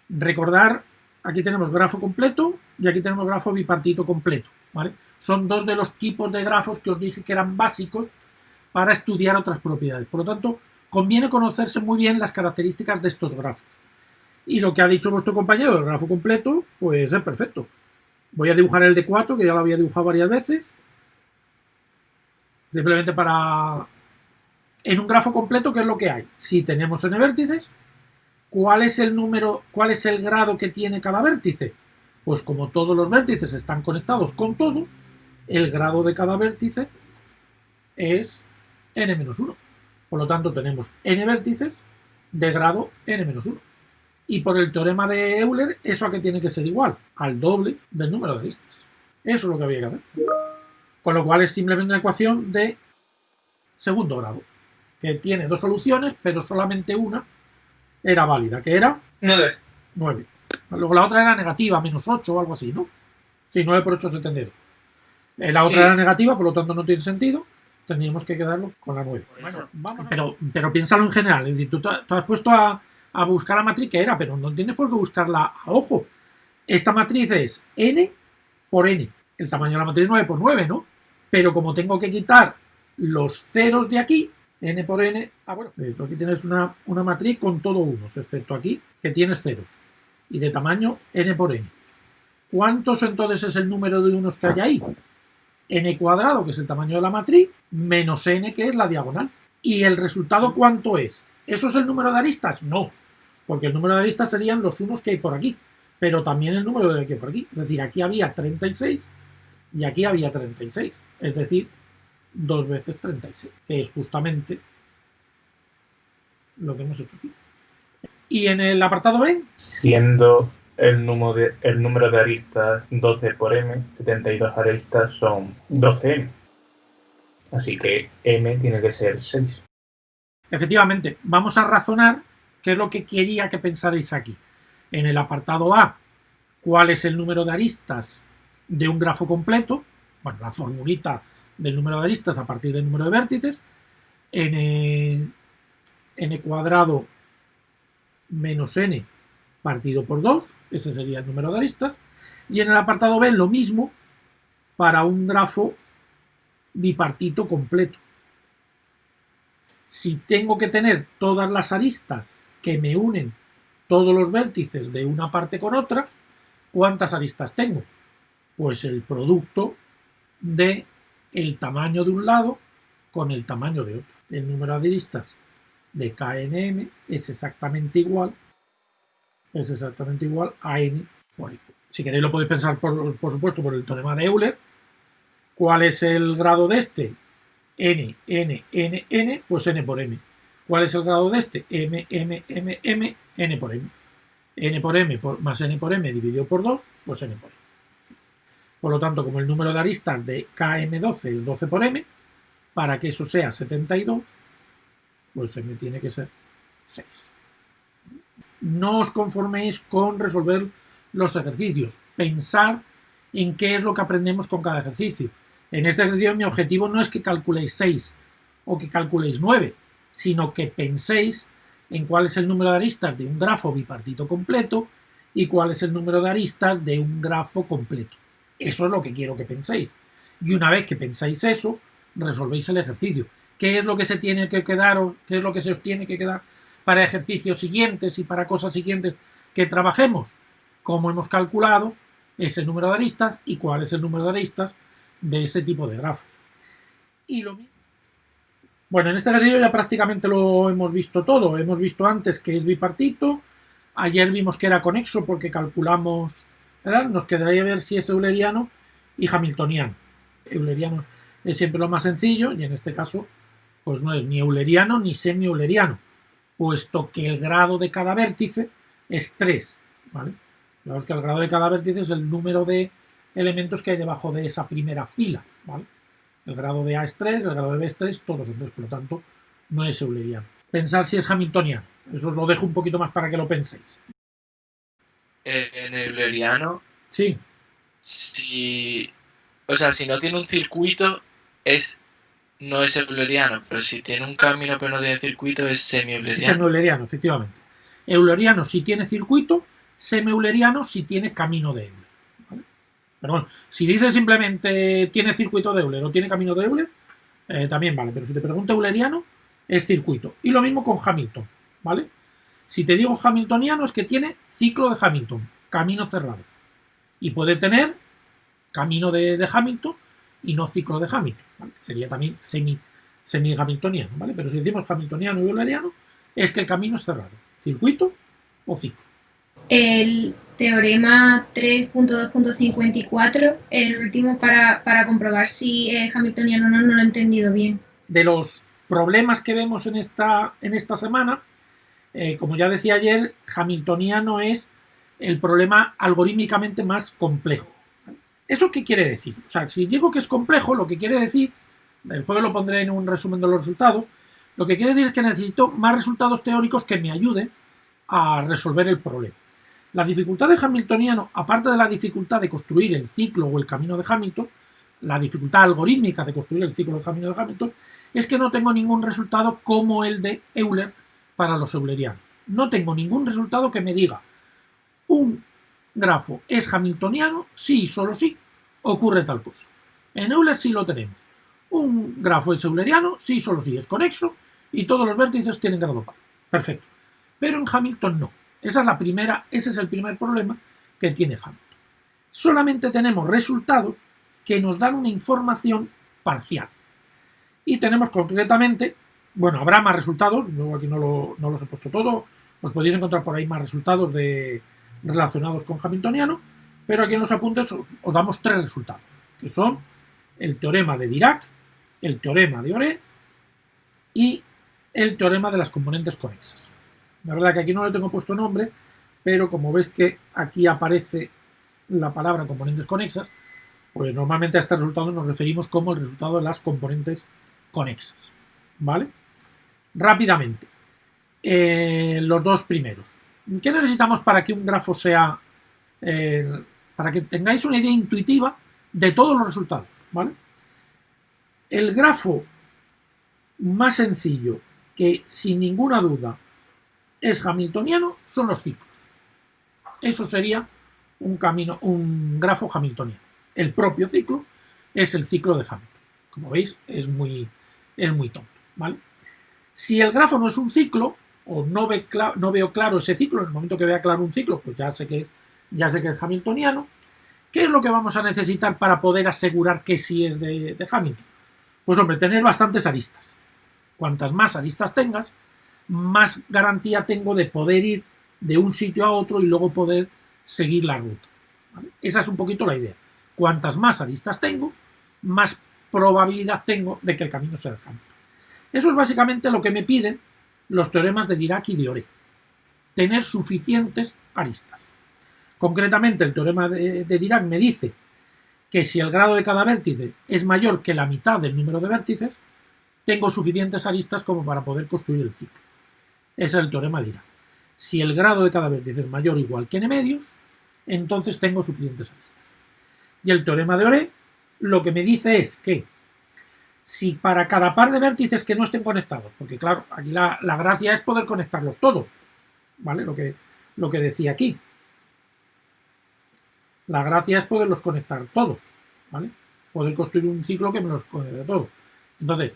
Recordar, aquí tenemos grafo completo y aquí tenemos grafo bipartito completo, ¿vale? Son dos de los tipos de grafos que os dije que eran básicos para estudiar otras propiedades. Por lo tanto, conviene conocerse muy bien las características de estos grafos. Y lo que ha dicho vuestro compañero del grafo completo, pues es perfecto. Voy a dibujar el de 4, que ya lo había dibujado varias veces. Simplemente para... En un grafo completo, ¿qué es lo que hay? Si tenemos n vértices, ¿cuál es el número, cuál es el grado que tiene cada vértice? Pues como todos los vértices están conectados con todos, el grado de cada vértice es n-1. Por lo tanto, tenemos n vértices de grado n-1. Y por el teorema de Euler, ¿eso a qué tiene que ser igual? Al doble del número de aristas. Eso es lo que había que hacer. Con lo cual es simplemente una ecuación de segundo grado, que tiene dos soluciones, pero solamente una era válida, que era 9. 9. Luego la otra era negativa, menos 8 o algo así, ¿no? Sí, 9 por 8 es 72. La otra era negativa, por lo tanto no tiene sentido. Teníamos que quedarlo con la 9. Bueno, vamos pero piénsalo en general. Es decir, tú te has puesto a buscar la matriz que era, pero no tienes por qué buscarla a ojo. Esta matriz es n por n. El tamaño de la matriz es 9 por 9, ¿no? Pero como tengo que quitar los ceros de aquí, n por n... bueno, tú aquí tienes una matriz con todo unos, excepto aquí, que tienes ceros. Y de tamaño n por n. ¿Cuántos entonces es el número de unos que hay ahí? N cuadrado, que es el tamaño de la matriz, menos n, que es la diagonal. ¿Y el resultado cuánto es? ¿Eso es el número de aristas? No, porque el número de aristas serían los unos que hay por aquí, pero también el número de que hay por aquí. Es decir, aquí había 36 y aquí había 36. Es decir, 2 veces 36, que es justamente lo que hemos hecho aquí. Y en el apartado B, siendo el número de aristas 12 por m, 72 aristas son 12m. Así que m tiene que ser 6. efectivamente, vamos a razonar qué es lo que quería que pensarais aquí. En el apartado A, ¿cuál es el número de aristas de un grafo completo? Bueno, la formulita del número de aristas a partir del número de vértices. N cuadrado menos n partido por 2, ese sería el número de aristas. Y en el apartado B lo mismo para un grafo bipartito completo. Si tengo que tener todas las aristas que me unen todos los vértices de una parte con otra, ¿cuántas aristas tengo? Pues el producto de el tamaño de un lado con el tamaño de otro. El número de aristas de KNM es exactamente igual a n por n. Si queréis lo podéis pensar por supuesto por el teorema de Euler. ¿Cuál es el grado de este? N, pues n por m. ¿Cuál es el grado de este? M, n por m. N por m más n por m dividido por 2, pues n por m. Por lo tanto, como el número de aristas de KM12 es 12 por m, para que eso sea 72, pues m tiene que ser 6. No os conforméis con resolver los ejercicios. Pensar en qué es lo que aprendemos con cada ejercicio. En este ejercicio mi objetivo no es que calculéis 6 o que calculéis 9, sino que penséis en cuál es el número de aristas de un grafo bipartito completo y cuál es el número de aristas de un grafo completo. Eso es lo que quiero que penséis. Y una vez que pensáis eso, resolvéis el ejercicio. ¿Qué es lo que se tiene que quedar o qué es lo que se os tiene que quedar para ejercicios siguientes y para cosas siguientes que trabajemos? Cómo hemos calculado ese número de aristas y cuál es el número de aristas de ese tipo de grafos. Y lo mismo. Bueno, en este ejercicio ya prácticamente lo hemos visto todo. Hemos visto antes que es bipartito. Ayer vimos que era conexo porque calculamos, ¿verdad? Nos quedaría ver si es euleriano y hamiltoniano. Euleriano es siempre lo más sencillo y en este caso pues no es ni euleriano ni semi-euleriano, puesto que el grado de cada vértice es 3, ¿vale? Digamos que el grado de cada vértice es el número de elementos que hay debajo de esa primera fila, ¿vale? El grado de A es 3, el grado de B es 3, todos son 3, por lo tanto no es euleriano. Pensar si es hamiltoniano, eso os lo dejo un poquito más para que lo penséis. En el euleriano, Sí, si no tiene un circuito, no es euleriano, pero si tiene un camino pero no tiene circuito, es es semi-euleriano. semi-euleriano, efectivamente. Euleriano si tiene circuito, semi-euleriano si tiene camino de Euler, ¿vale? Pero bueno, si dices simplemente tiene circuito de Euler o tiene camino de Euler, también vale, pero si te pregunto euleriano, es circuito. Y lo mismo con Hamilton, ¿vale? Si te digo hamiltoniano es que tiene ciclo de Hamilton, camino cerrado. Y puede tener camino de Hamilton y no ciclo de Hamilton, ¿vale? Sería también semi-hamiltoniano, ¿vale? Pero si decimos hamiltoniano y euleriano, es que el camino es cerrado, circuito o ciclo. El teorema 3.2.54, el último para comprobar si es hamiltoniano o no, no lo he entendido bien. De los problemas que vemos en esta semana, como ya decía ayer, hamiltoniano es el problema algorítmicamente más complejo. ¿Eso qué quiere decir? O sea, si digo que es complejo, lo que quiere decir, el juego lo pondré en un resumen de los resultados, lo que quiere decir es que necesito más resultados teóricos que me ayuden a resolver el problema. La dificultad de hamiltoniano, aparte de la dificultad de construir el ciclo o el camino de Hamilton, la dificultad algorítmica de construir el ciclo o el camino de Hamilton, es que no tengo ningún resultado como el de Euler para los eulerianos. No tengo ningún resultado que me diga un grafo es hamiltoniano si y solo si ocurre tal cosa. En Euler sí lo tenemos. Un grafo es euleriano si y solo si es conexo y todos los vértices tienen grado par. Perfecto. Pero en Hamilton no. Ese es el primer problema que tiene Hamilton. Solamente tenemos resultados que nos dan una información parcial. Y tenemos concretamente, bueno, habrá más resultados, luego aquí no los he puesto todo, os podéis encontrar por ahí más resultados relacionados con hamiltoniano, pero aquí en los apuntes os damos 3 resultados, que son el teorema de Dirac, el teorema de Ore y el teorema de las componentes conexas. La verdad que aquí no le tengo puesto nombre, pero como ves que aquí aparece la palabra componentes conexas, pues normalmente a este resultado nos referimos como el resultado de las componentes conexas, ¿vale? Rápidamente, los dos primeros. ¿Qué necesitamos para que un grafo sea, para que tengáis una idea intuitiva de todos los resultados, ¿vale? El grafo más sencillo, que sin ninguna duda es hamiltoniano, son los ciclos. Eso sería un grafo hamiltoniano. El propio ciclo es el ciclo de Hamilton. Como veis, es muy tonto, ¿vale? Si el grafo no es un ciclo, o no veo claro ese ciclo, en el momento que vea claro un ciclo, pues ya sé que es hamiltoniano. ¿Qué es lo que vamos a necesitar para poder asegurar que sí es de Hamilton? Pues hombre, tener bastantes aristas. Cuantas más aristas tengas, más garantía tengo de poder ir de un sitio a otro y luego poder seguir la ruta, ¿vale? Esa es un poquito la idea. Cuantas más aristas tengo, más probabilidad tengo de que el camino sea de Hamilton. Eso es básicamente lo que me piden los teoremas de Dirac y de Ore. Tener suficientes aristas. Concretamente, el teorema de Dirac me dice que si el grado de cada vértice es mayor que la mitad del número de vértices, tengo suficientes aristas como para poder construir el ciclo. Ese es el teorema de Dirac. Si el grado de cada vértice es mayor o igual que n medios, entonces tengo suficientes aristas. Y el teorema de Ore lo que me dice es que si para cada par de vértices que no estén conectados, porque claro, aquí la gracia es poder conectarlos todos, ¿vale? Lo que decía aquí. La gracia es poderlos conectar todos, ¿vale? Poder construir un ciclo que me los conecte todos. Entonces,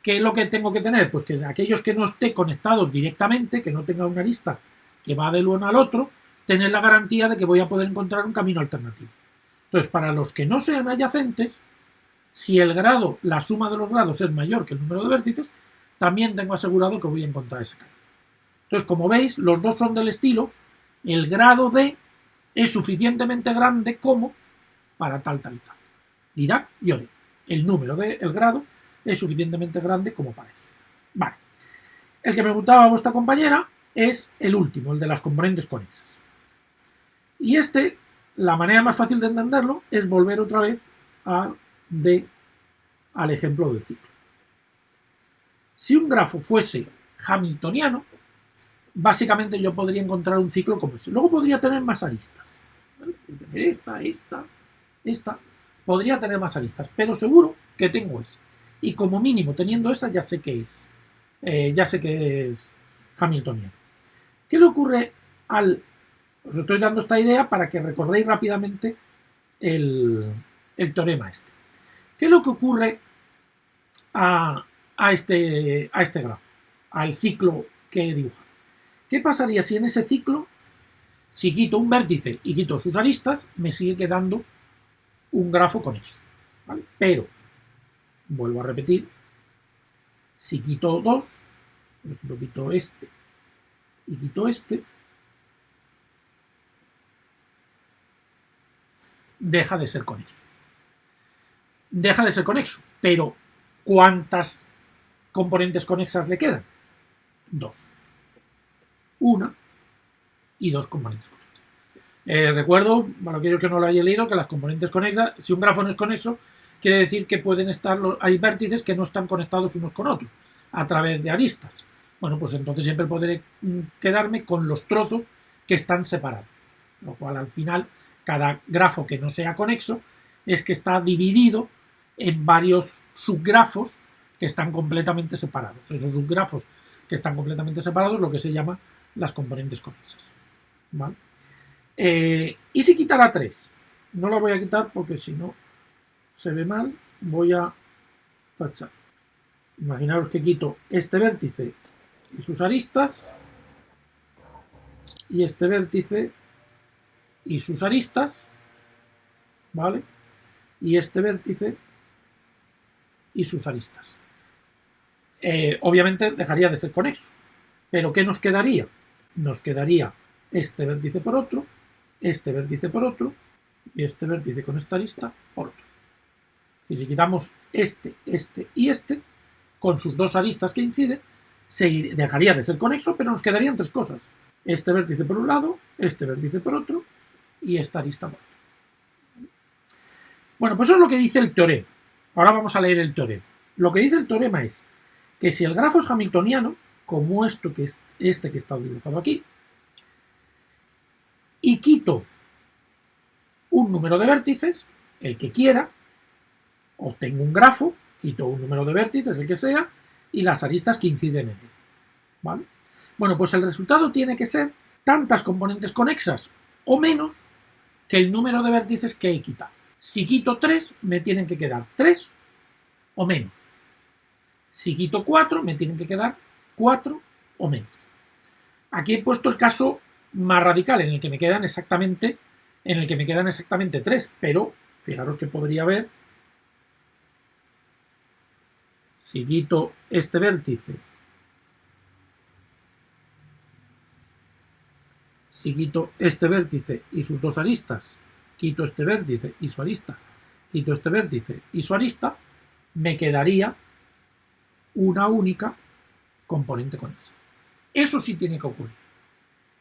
¿qué es lo que tengo que tener? Pues que aquellos que no estén conectados directamente, que no tengan una arista que va del uno al otro, tener la garantía de que voy a poder encontrar un camino alternativo. Entonces, para los que no sean adyacentes, si el grado, la suma de los grados es mayor que el número de vértices, también tengo asegurado que voy a encontrar ese camino. Entonces, como veis, los dos son del estilo, el grado de es suficientemente grande como para tal, tal y tal. Dirac y Oren. El número del grado es suficientemente grande como para eso. Vale. El que me preguntaba vuestra compañera es el último, el de las componentes conexas. Y la manera más fácil de entenderlo es volver otra vez al ejemplo del ciclo. Si un grafo fuese hamiltoniano, básicamente yo podría encontrar un ciclo como ese. Luego podría tener más aristas. ¿Vale? Esta. Podría tener más aristas, pero seguro que tengo esa. Y como mínimo, teniendo esa, ya sé que es. Hamiltoniano. ¿Qué le ocurre os estoy dando esta idea para que recordéis rápidamente el teorema este. ¿Qué es lo que ocurre a este grafo? Al ciclo que he dibujado. ¿Qué pasaría si en ese ciclo, si quito un vértice y quito sus aristas, me sigue quedando un grafo conexo? ¿Vale? Pero, vuelvo a repetir, si quito dos, por ejemplo, quito este y quito este, deja de ser conexo. Deja de ser conexo, pero ¿cuántas componentes conexas le quedan? Dos. Una y dos componentes conexas. Recuerdo, para aquellos que no lo hayan leído, que las componentes conexas, si un grafo no es conexo, quiere decir que pueden estar, hay vértices que no están conectados unos con otros a través de aristas. Bueno, pues entonces siempre podré quedarme con los trozos que están separados. Lo cual al final, cada grafo que no sea conexo es que está dividido en varios subgrafos que están completamente separados. Esos subgrafos que están completamente separados, lo que se llama las componentes conexas. ¿Vale? ¿Y si quitara 3? No lo voy a quitar porque si no se ve mal. Voy a tachar. Imaginaros que quito este vértice y sus aristas y este vértice y sus aristas, ¿vale? Y este vértice y sus aristas. Obviamente dejaría de ser conexo, pero ¿qué nos quedaría? Nos quedaría este vértice por otro, este vértice por otro y este vértice con esta arista por otro. Si quitamos este y este, con sus dos aristas que inciden, dejaría de ser conexo, pero nos quedarían tres cosas. Este vértice por un lado, este vértice por otro y esta arista por otro. Bueno, pues eso es lo que dice el teorema. Ahora vamos a leer el teorema. Lo que dice el teorema es que si el grafo es hamiltoniano, como este que está dibujado aquí, y quito un número de vértices, el que quiera, obtengo un grafo, quito un número de vértices, el que sea, y las aristas que inciden en él. ¿Vale? Bueno, pues el resultado tiene que ser tantas componentes conexas o menos que el número de vértices que he quitado. Si quito 3, me tienen que quedar 3 o menos. Si quito 4, me tienen que quedar 4 o menos. Aquí he puesto el caso más radical, en el que me quedan exactamente 3, pero fijaros que podría haber, si quito este vértice, si quito este vértice y sus dos aristas, quito este vértice y su arista, quito este vértice y su arista, me quedaría una única componente conexa. Eso sí tiene que ocurrir.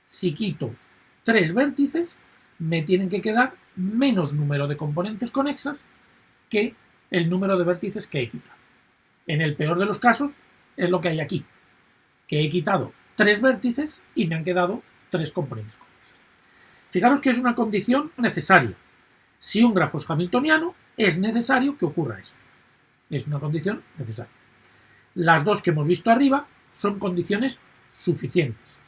Si quito 3 vértices, me tienen que quedar menos número de componentes conexas que el número de vértices que he quitado. En el peor de los casos es lo que hay aquí, que he quitado 3 vértices y me han quedado 3 componentes conexas. Fijaros que es una condición necesaria. Si un grafo es hamiltoniano, es necesario que ocurra esto. Es una condición necesaria. Las dos que hemos visto arriba son condiciones suficientes.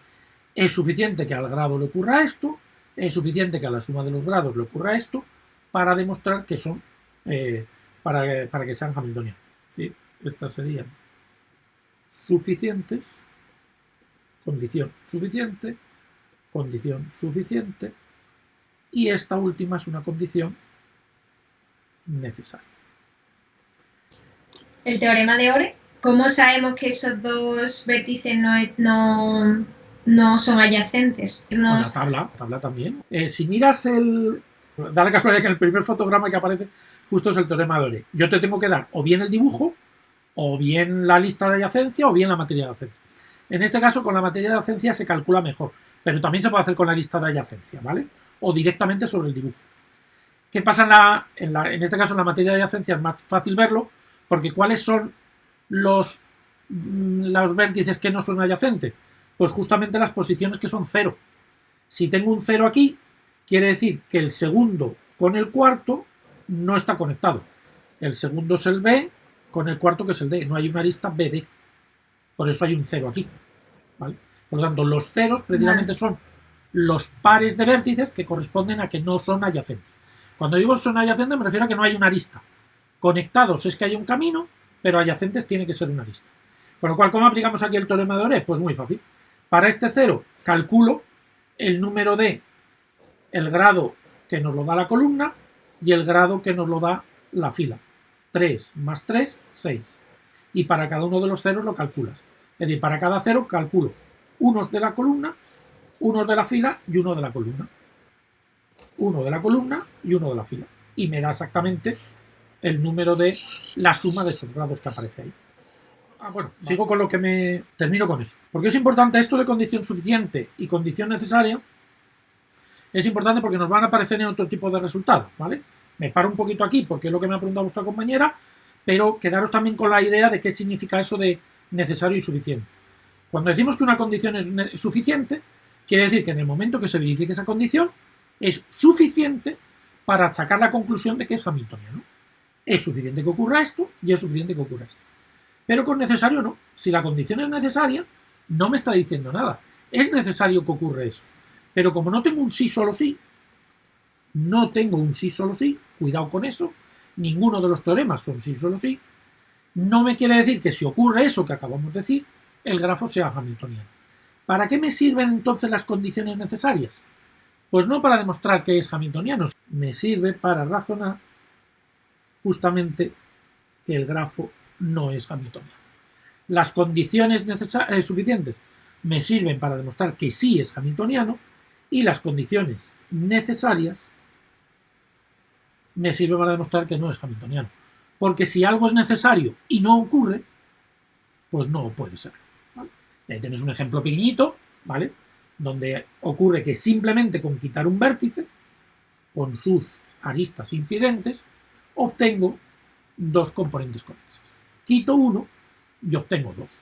Es suficiente que al grado le ocurra esto, es suficiente que a la suma de los grados le ocurra esto, para demostrar que son, para que sean hamiltonianos. ¿Sí? estas serían suficientes, condición suficiente, condición suficiente, y esta última es una condición necesaria. El teorema de Ore, ¿cómo sabemos que esos dos vértices no son adyacentes? Con la tabla también. Si miras da la casualidad que en el primer fotograma que aparece justo es el teorema de Ore. Yo te tengo que dar o bien el dibujo, o bien la lista de adyacencia, o bien la materia de adyacencia. En este caso, con la materia de adyacencia se calcula mejor, pero también se puede hacer con la lista de adyacencia, ¿vale? O directamente sobre el dibujo. ¿Qué pasa en este caso en la materia de adyacencia? Es más fácil verlo, porque ¿cuáles son los vértices que no son adyacentes? Pues justamente las posiciones que son 0. Si tengo un 0 aquí, quiere decir que el segundo con el cuarto no está conectado. El segundo es el B con el cuarto, que es el D. No hay una arista BD. Por eso hay un 0 aquí, ¿vale? Por lo tanto, los ceros precisamente son los pares de vértices que corresponden a que no son adyacentes. Cuando digo son adyacentes me refiero a que no hay una arista. Conectados es que hay un camino, pero adyacentes tiene que ser una arista. Con lo cual, ¿cómo aplicamos aquí el teorema de Ore? Pues muy fácil. Para este 0 calculo el número de el grado que nos lo da la columna y el grado que nos lo da la fila. 3 más 3, 6. Y para cada uno de los ceros lo calculas. Es decir, para cada 0 calculo unos de la columna, unos de la fila y uno de la columna. Uno de la columna y uno de la fila. Y me da exactamente el número de la suma de esos grados que aparece ahí. Bueno, sigo con lo que termino con eso. Porque es importante esto de condición suficiente y condición necesaria. Es importante porque nos van a aparecer en otro tipo de resultados, ¿vale? Me paro un poquito aquí porque es lo que me ha preguntado vuestra compañera, pero quedaros también con la idea de qué significa eso de necesario y suficiente. Cuando decimos que una condición es suficiente, quiere decir que en el momento que se verifique esa condición, es suficiente para sacar la conclusión de que es hamiltoniano. Es suficiente que ocurra esto y es suficiente que ocurra esto. Pero con necesario no. Si la condición es necesaria, no me está diciendo nada. Es necesario que ocurra eso. Pero como no tengo un sí solo sí, cuidado con eso, ninguno de los teoremas son sí solo sí, no me quiere decir que si ocurre eso que acabamos de decir, el grafo sea hamiltoniano. ¿Para qué me sirven entonces las condiciones necesarias? Pues no para demostrar que es hamiltoniano, me sirve para razonar justamente que el grafo no es hamiltoniano. Las condiciones suficientes me sirven para demostrar que sí es hamiltoniano y las condiciones necesarias me sirven para demostrar que no es hamiltoniano. Porque si algo es necesario y no ocurre, pues no puede ser, ¿vale? Ahí tenéis un ejemplo pequeñito, ¿vale? Donde ocurre que simplemente con quitar un vértice, con sus aristas incidentes, obtengo dos componentes conexas. Quito uno y obtengo dos.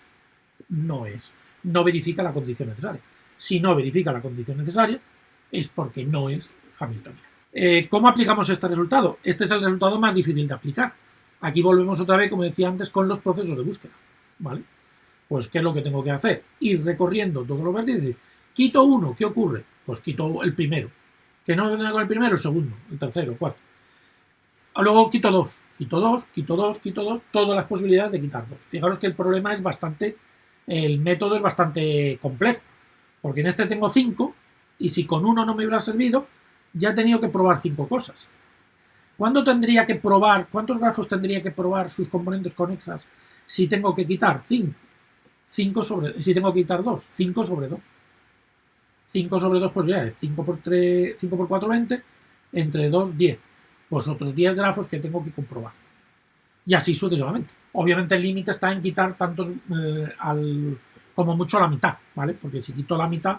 No verifica la condición necesaria. Si no verifica la condición necesaria, es porque no es hamiltoniano. ¿Cómo aplicamos este resultado? Este es el resultado más difícil de aplicar. Aquí volvemos otra vez, como decía antes, con los procesos de búsqueda, ¿vale? Pues, ¿qué es lo que tengo que hacer? Ir recorriendo todos los vértices. Quito uno, ¿qué ocurre? Pues quito el primero. ¿Que no tengo el primero? El segundo, el tercero, el cuarto. Luego quito dos, todas las posibilidades de quitar dos. Fijaros que el problema es el método es bastante complejo, porque en este tengo 5 y si con uno no me hubiera servido, ya he tenido que probar 5 cosas. ¿Cuántos grafos tendría que probar sus componentes conexas si tengo que quitar 5? Si tengo que quitar 2, 5 sobre 2. 5 sobre 2 posibilidades, 5 por 4, 20, entre 2, 10. Pues otros 10 grafos que tengo que comprobar. Y así sucesivamente. Obviamente el límite está en quitar tantos como mucho la mitad, ¿vale? Porque si quito la mitad,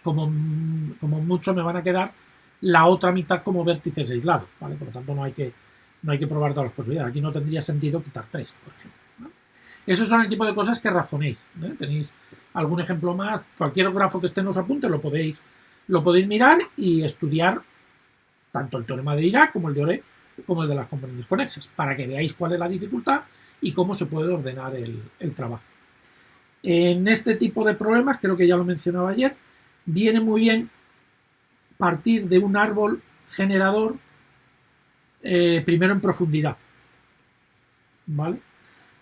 como mucho me van a quedar la otra mitad como vértices aislados, ¿vale? Por lo tanto no hay que probar todas las posibilidades. Aquí no tendría sentido quitar 3, por ejemplo, ¿no? Esos son el tipo de cosas que razonéis, ¿eh? Tenéis algún ejemplo más, cualquier grafo que esté en los apuntes lo podéis mirar y estudiar tanto el teorema de Dirac como el de Ore, como el de las componentes conexas, para que veáis cuál es la dificultad y cómo se puede ordenar el trabajo. En este tipo de problemas, creo que ya lo mencionaba ayer, viene muy bien partir de un árbol generador primero en profundidad, ¿vale?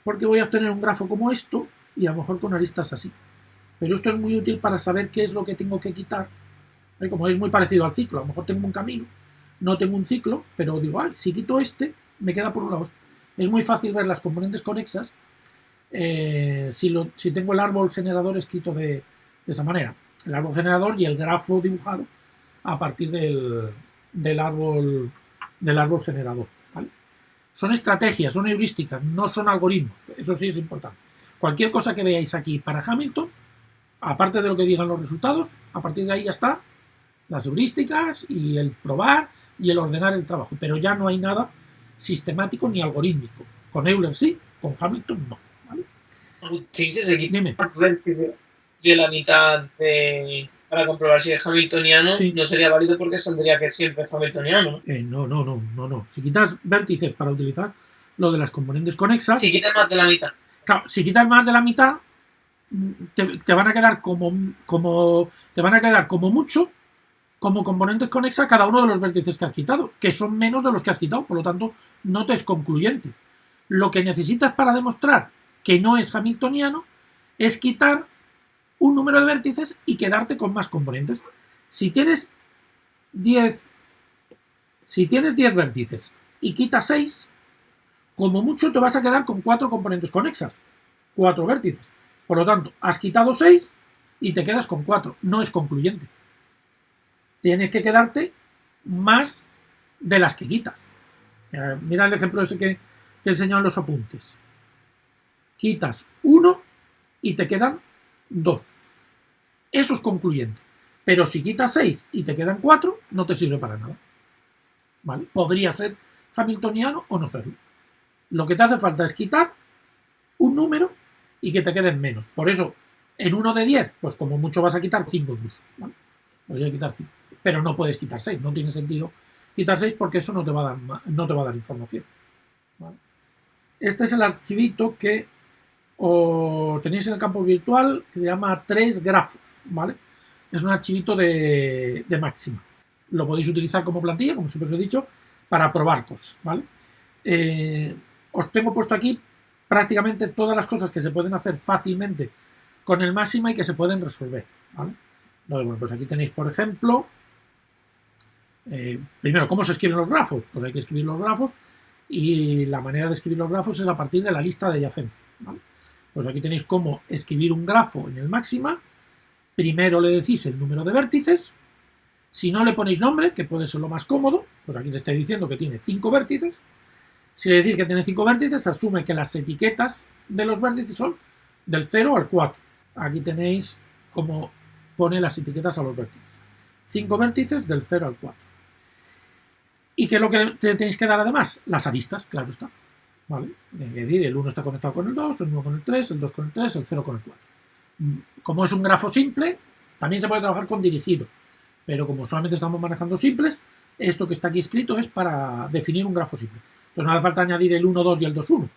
porque voy a obtener un grafo como esto y a lo mejor con aristas así. Pero esto es muy útil para saber qué es lo que tengo que quitar. Como es muy parecido al ciclo, a lo mejor tengo un camino, no tengo un ciclo, pero digo, si quito este, me queda por un lado. Es muy fácil ver las componentes conexas si tengo el árbol generador escrito de esa manera. El árbol generador y el grafo dibujado a partir del árbol generador. ¿Vale? Son estrategias, son heurísticas, no son algoritmos. Eso sí es importante. Cualquier cosa que veáis aquí para Hamilton, aparte de lo que digan los resultados, a partir de ahí ya está las heurísticas y el probar y el ordenar el trabajo. Pero ya no hay nada sistemático ni algorítmico. Con Euler sí, con Hamilton no. ¿Vale? Agustín, si se quita Dime. de la mitad para comprobar si es hamiltoniano, Sí. no sería válido porque saldría que siempre es hamiltoniano, ¿no? No. Si quitas vértices para utilizar lo de las componentes conexas, Si quitas más de la mitad. claro, si quitas más de la mitad, te van a quedar como mucho como componentes conexas cada uno de los vértices que has quitado, que son menos de los que has quitado, por lo tanto no te es concluyente. Lo que necesitas para demostrar que no es hamiltoniano es quitar un número de vértices y quedarte con más componentes. Si tienes 10 vértices y quitas 6, como mucho te vas a quedar con 4 componentes conexas, 4 vértices. Por lo tanto, has quitado 6 y te quedas con 4. No es concluyente. Tienes que quedarte más de las que quitas. Mira el ejemplo ese que he enseñado en los apuntes. Quitas 1 y te quedan 2. Eso es concluyente. Pero si quitas 6 y te quedan 4, no te sirve para nada. ¿Vale? Podría ser hamiltoniano o no serlo. Lo que te hace falta es quitar un número y que te queden menos. Por eso, en uno de 10, pues como mucho vas a quitar 5 incluso. ¿Vale? Podría quitar 5. Pero no puedes quitar 6. No tiene sentido quitar 6 porque eso no te va a dar información. ¿Vale? Este es el archivito que tenéis en el campo virtual que se llama 3 grafos. ¿Vale? Es un archivito de máxima. Lo podéis utilizar como plantilla, como siempre os he dicho, para probar cosas. ¿Vale? Os tengo puesto aquí prácticamente todas las cosas que se pueden hacer fácilmente con el máxima y que se pueden resolver. ¿Vale? Bueno, pues aquí tenéis, por ejemplo, primero, ¿cómo se escriben los grafos? Pues hay que escribir los grafos y la manera de escribir los grafos es a partir de la lista de adyacencia. ¿Vale? Pues aquí tenéis cómo escribir un grafo en el máxima. Primero le decís el número de vértices. Si no le ponéis nombre, que puede ser lo más cómodo, pues aquí se está diciendo que tiene 5 vértices. Si le decís que tiene 5 vértices, asume que las etiquetas de los vértices son del 0 al 4. Aquí tenéis cómo pone las etiquetas a los vértices. 5 vértices del 0 al 4. ¿Y qué es lo que tenéis que dar además? Las aristas, claro está. ¿Vale? Es decir, el 1 está conectado con el 2, el 1 con el 3, el 2 con el 3, el 0 con el 4. Como es un grafo simple, también se puede trabajar con dirigidos. Pero como solamente estamos manejando simples, esto que está aquí escrito es para definir un grafo simple. Entonces no hace falta añadir el 1, 2 y el 2, 1.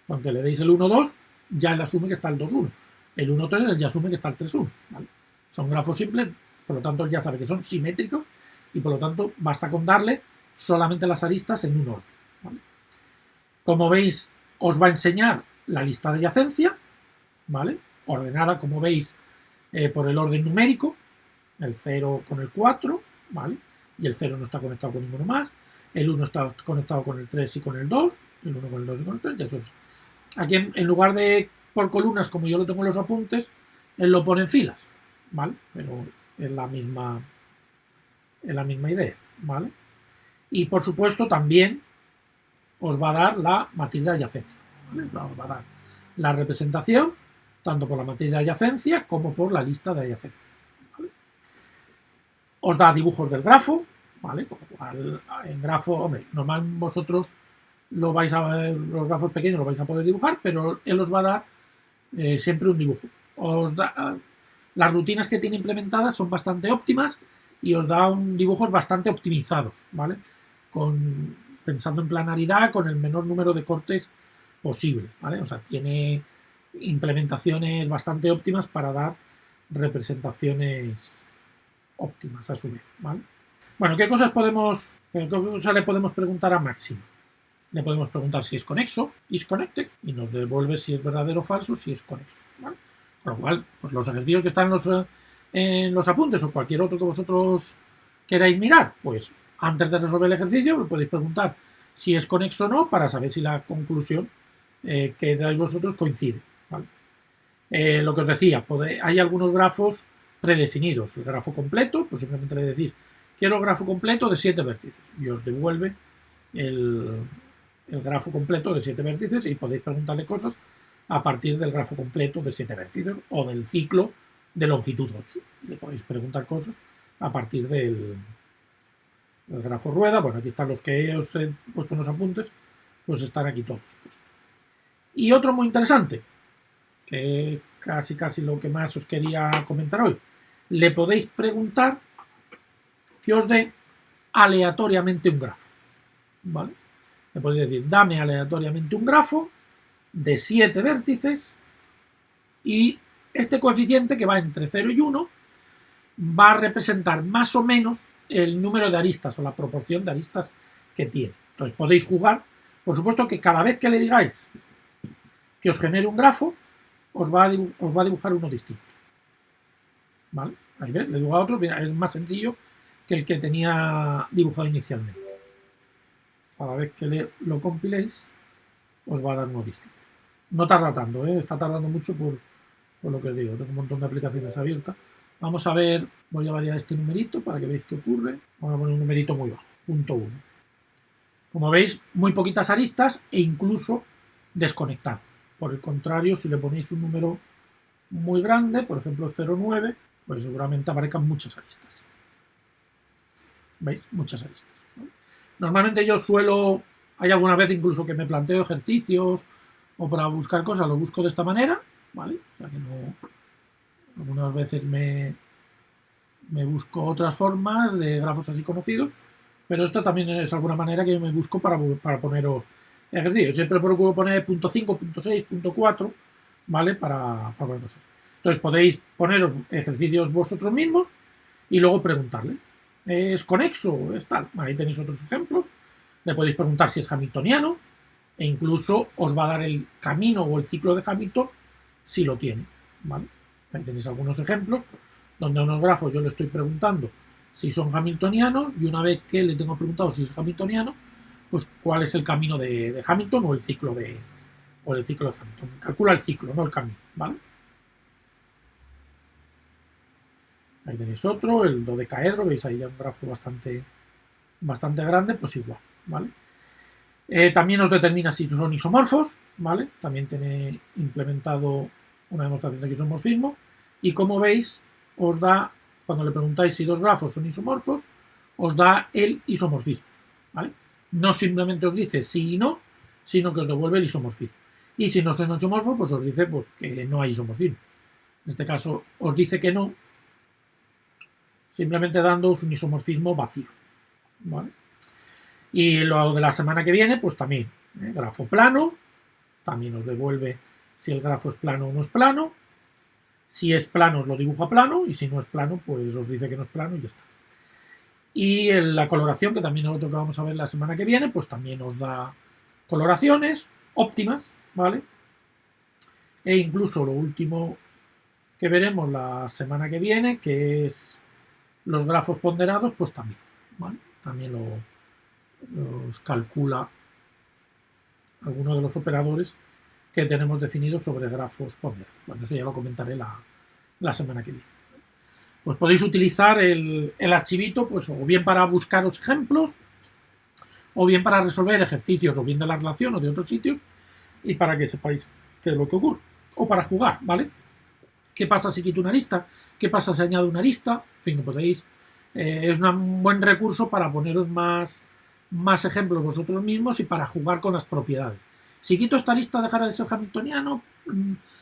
Cuando le deis el 1, 2, ya él asume que está el 2, 1. El 1, 3, él ya asume que está el 3, 1. ¿Vale? Son grafos simples, por lo tanto él ya sabe que son simétricos y por lo tanto basta con darle solamente las aristas en un orden. ¿Vale? Como veis, os va a enseñar la lista de adyacencia, ¿vale? Ordenada, como veis, por el orden numérico, el 0 con el 4, ¿vale? Y el 0 no está conectado con ninguno más, el 1 está conectado con el 3 y con el 2, el 1 con el 2 y con el 3, y eso es. Aquí en lugar de por columnas, como yo lo tengo en los apuntes, él lo pone en filas, ¿vale? Pero es la misma idea, ¿vale? Y por supuesto también os va a dar la matriz de adyacencia, ¿vale? Os va a dar la representación tanto por la matriz de adyacencia como por la lista de adyacencia, ¿vale? Os da dibujos del grafo, ¿vale? Con lo cual, en grafo, hombre, normal vosotros lo vais a ver, los grafos pequeños los vais a poder dibujar, pero él os va a dar siempre un dibujo. Las rutinas que tiene implementadas son bastante óptimas y os da dibujos bastante optimizados, ¿vale? Pensando en planaridad, con el menor número de cortes posible, ¿vale? O sea, tiene implementaciones bastante óptimas para dar representaciones óptimas a su vez, ¿vale? Bueno, ¿qué cosas le podemos preguntar a Máxima? Le podemos preguntar si es conexo, is connected, y nos devuelve si es verdadero o falso, si es conexo, ¿vale? Con lo cual, pues los ejercicios que están en los apuntes o cualquier otro que vosotros queráis mirar, pues antes de resolver el ejercicio le podéis preguntar si es conexo o no para saber si la conclusión que dais vosotros coincide, ¿vale? Lo que os decía, hay algunos grafos predefinidos. El grafo completo, pues simplemente le decís quiero el grafo completo de 7 vértices y os devuelve el grafo completo de 7 vértices y podéis preguntarle cosas a partir del grafo completo de 7 vértices o del ciclo de longitud 8. Le podéis preguntar cosas a partir del grafo rueda. Bueno, aquí están los que os he puesto en los apuntes, pues están aquí todos puestos. Y otro muy interesante, que casi lo que más os quería comentar hoy, le podéis preguntar que os dé aleatoriamente un grafo, ¿vale? Le podéis decir, dame aleatoriamente un grafo de 7 vértices y este coeficiente, que va entre 0 y 1, va a representar más o menos el número de aristas o la proporción de aristas que tiene. Entonces podéis jugar, por supuesto que cada vez que le digáis que os genere un grafo, os va a dibujar uno distinto, ¿vale? Ahí ves, le dibujo a otro, mira, es más sencillo que el que tenía dibujado inicialmente. Cada vez que lo compiléis, os va a dar uno distinto. No tarda tanto, está tardando mucho por lo que os digo. Tengo un montón de aplicaciones abiertas. Vamos a ver, voy a variar este numerito para que veáis qué ocurre. Vamos a poner un numerito muy bajo, 0.1. Como veis, muy poquitas aristas e incluso desconectado. Por el contrario, si le ponéis un número muy grande, por ejemplo 0,9, pues seguramente aparezcan muchas aristas. ¿Veis? Muchas aristas, ¿no? Normalmente yo hay alguna vez incluso que me planteo ejercicios o para buscar cosas, lo busco de esta manera, ¿vale? O sea que no, algunas veces me busco otras formas de grafos así conocidos, pero esto también es alguna manera que yo me busco para poneros ejercicios. Siempre procuro poner 0.5, 0.6, 0.4, ¿vale? Para poner cosas. Entonces podéis poner ejercicios vosotros mismos y luego preguntarle, ¿es conexo? ¿Es tal? Ahí tenéis otros ejemplos. Le podéis preguntar si es hamiltoniano e incluso os va a dar el camino o el ciclo de Hamilton si lo tiene, ¿vale? Ahí tenéis algunos ejemplos donde a unos grafos yo le estoy preguntando si son hamiltonianos y una vez que le tengo preguntado si es hamiltoniano, pues cuál es el camino de Hamilton o el ciclo de Hamilton. Calcula el ciclo, no el camino, ¿vale? Ahí tenéis otro, el dodecaedro, veis ahí ya un grafo bastante grande, pues igual, ¿vale? También os determina si son isomorfos, ¿vale? También tiene implementado una demostración de isomorfismo y como veis os da, cuando le preguntáis si dos grafos son isomorfos, os da el isomorfismo, ¿vale? No simplemente os dice sí y no, sino que os devuelve el isomorfismo. Y si no son isomorfos, pues os dice que no hay isomorfismo. En este caso os dice que no, simplemente dándoos un isomorfismo vacío, ¿vale? Y lo de la semana que viene, pues también, grafo plano, también os devuelve si el grafo es plano o no es plano. Si es plano os lo dibuja plano y si no es plano, pues os dice que no es plano y ya está. Y la coloración, que también es otro que vamos a ver la semana que viene, pues también os da coloraciones óptimas, ¿vale? E incluso lo último que veremos la semana que viene, que es los grafos ponderados, pues también, ¿vale? También los calcula alguno de los operadores que tenemos definidos sobre grafos ponderados. Bueno, eso ya lo comentaré la semana que viene. Pues podéis utilizar el archivito, pues o bien para buscaros ejemplos, o bien para resolver ejercicios, o bien de la relación o de otros sitios, y para que sepáis qué es lo que ocurre. O para jugar, ¿vale? ¿Qué pasa si quito una arista? ¿Qué pasa si añado una arista? En fin, podéis. Es un buen recurso para poneros más ejemplos vosotros mismos y para jugar con las propiedades. Si quito esta arista, dejará de ser hamiltoniano,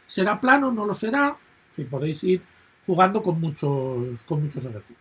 será plano, no lo será. En fin, podéis ir jugando con muchos ejercicios.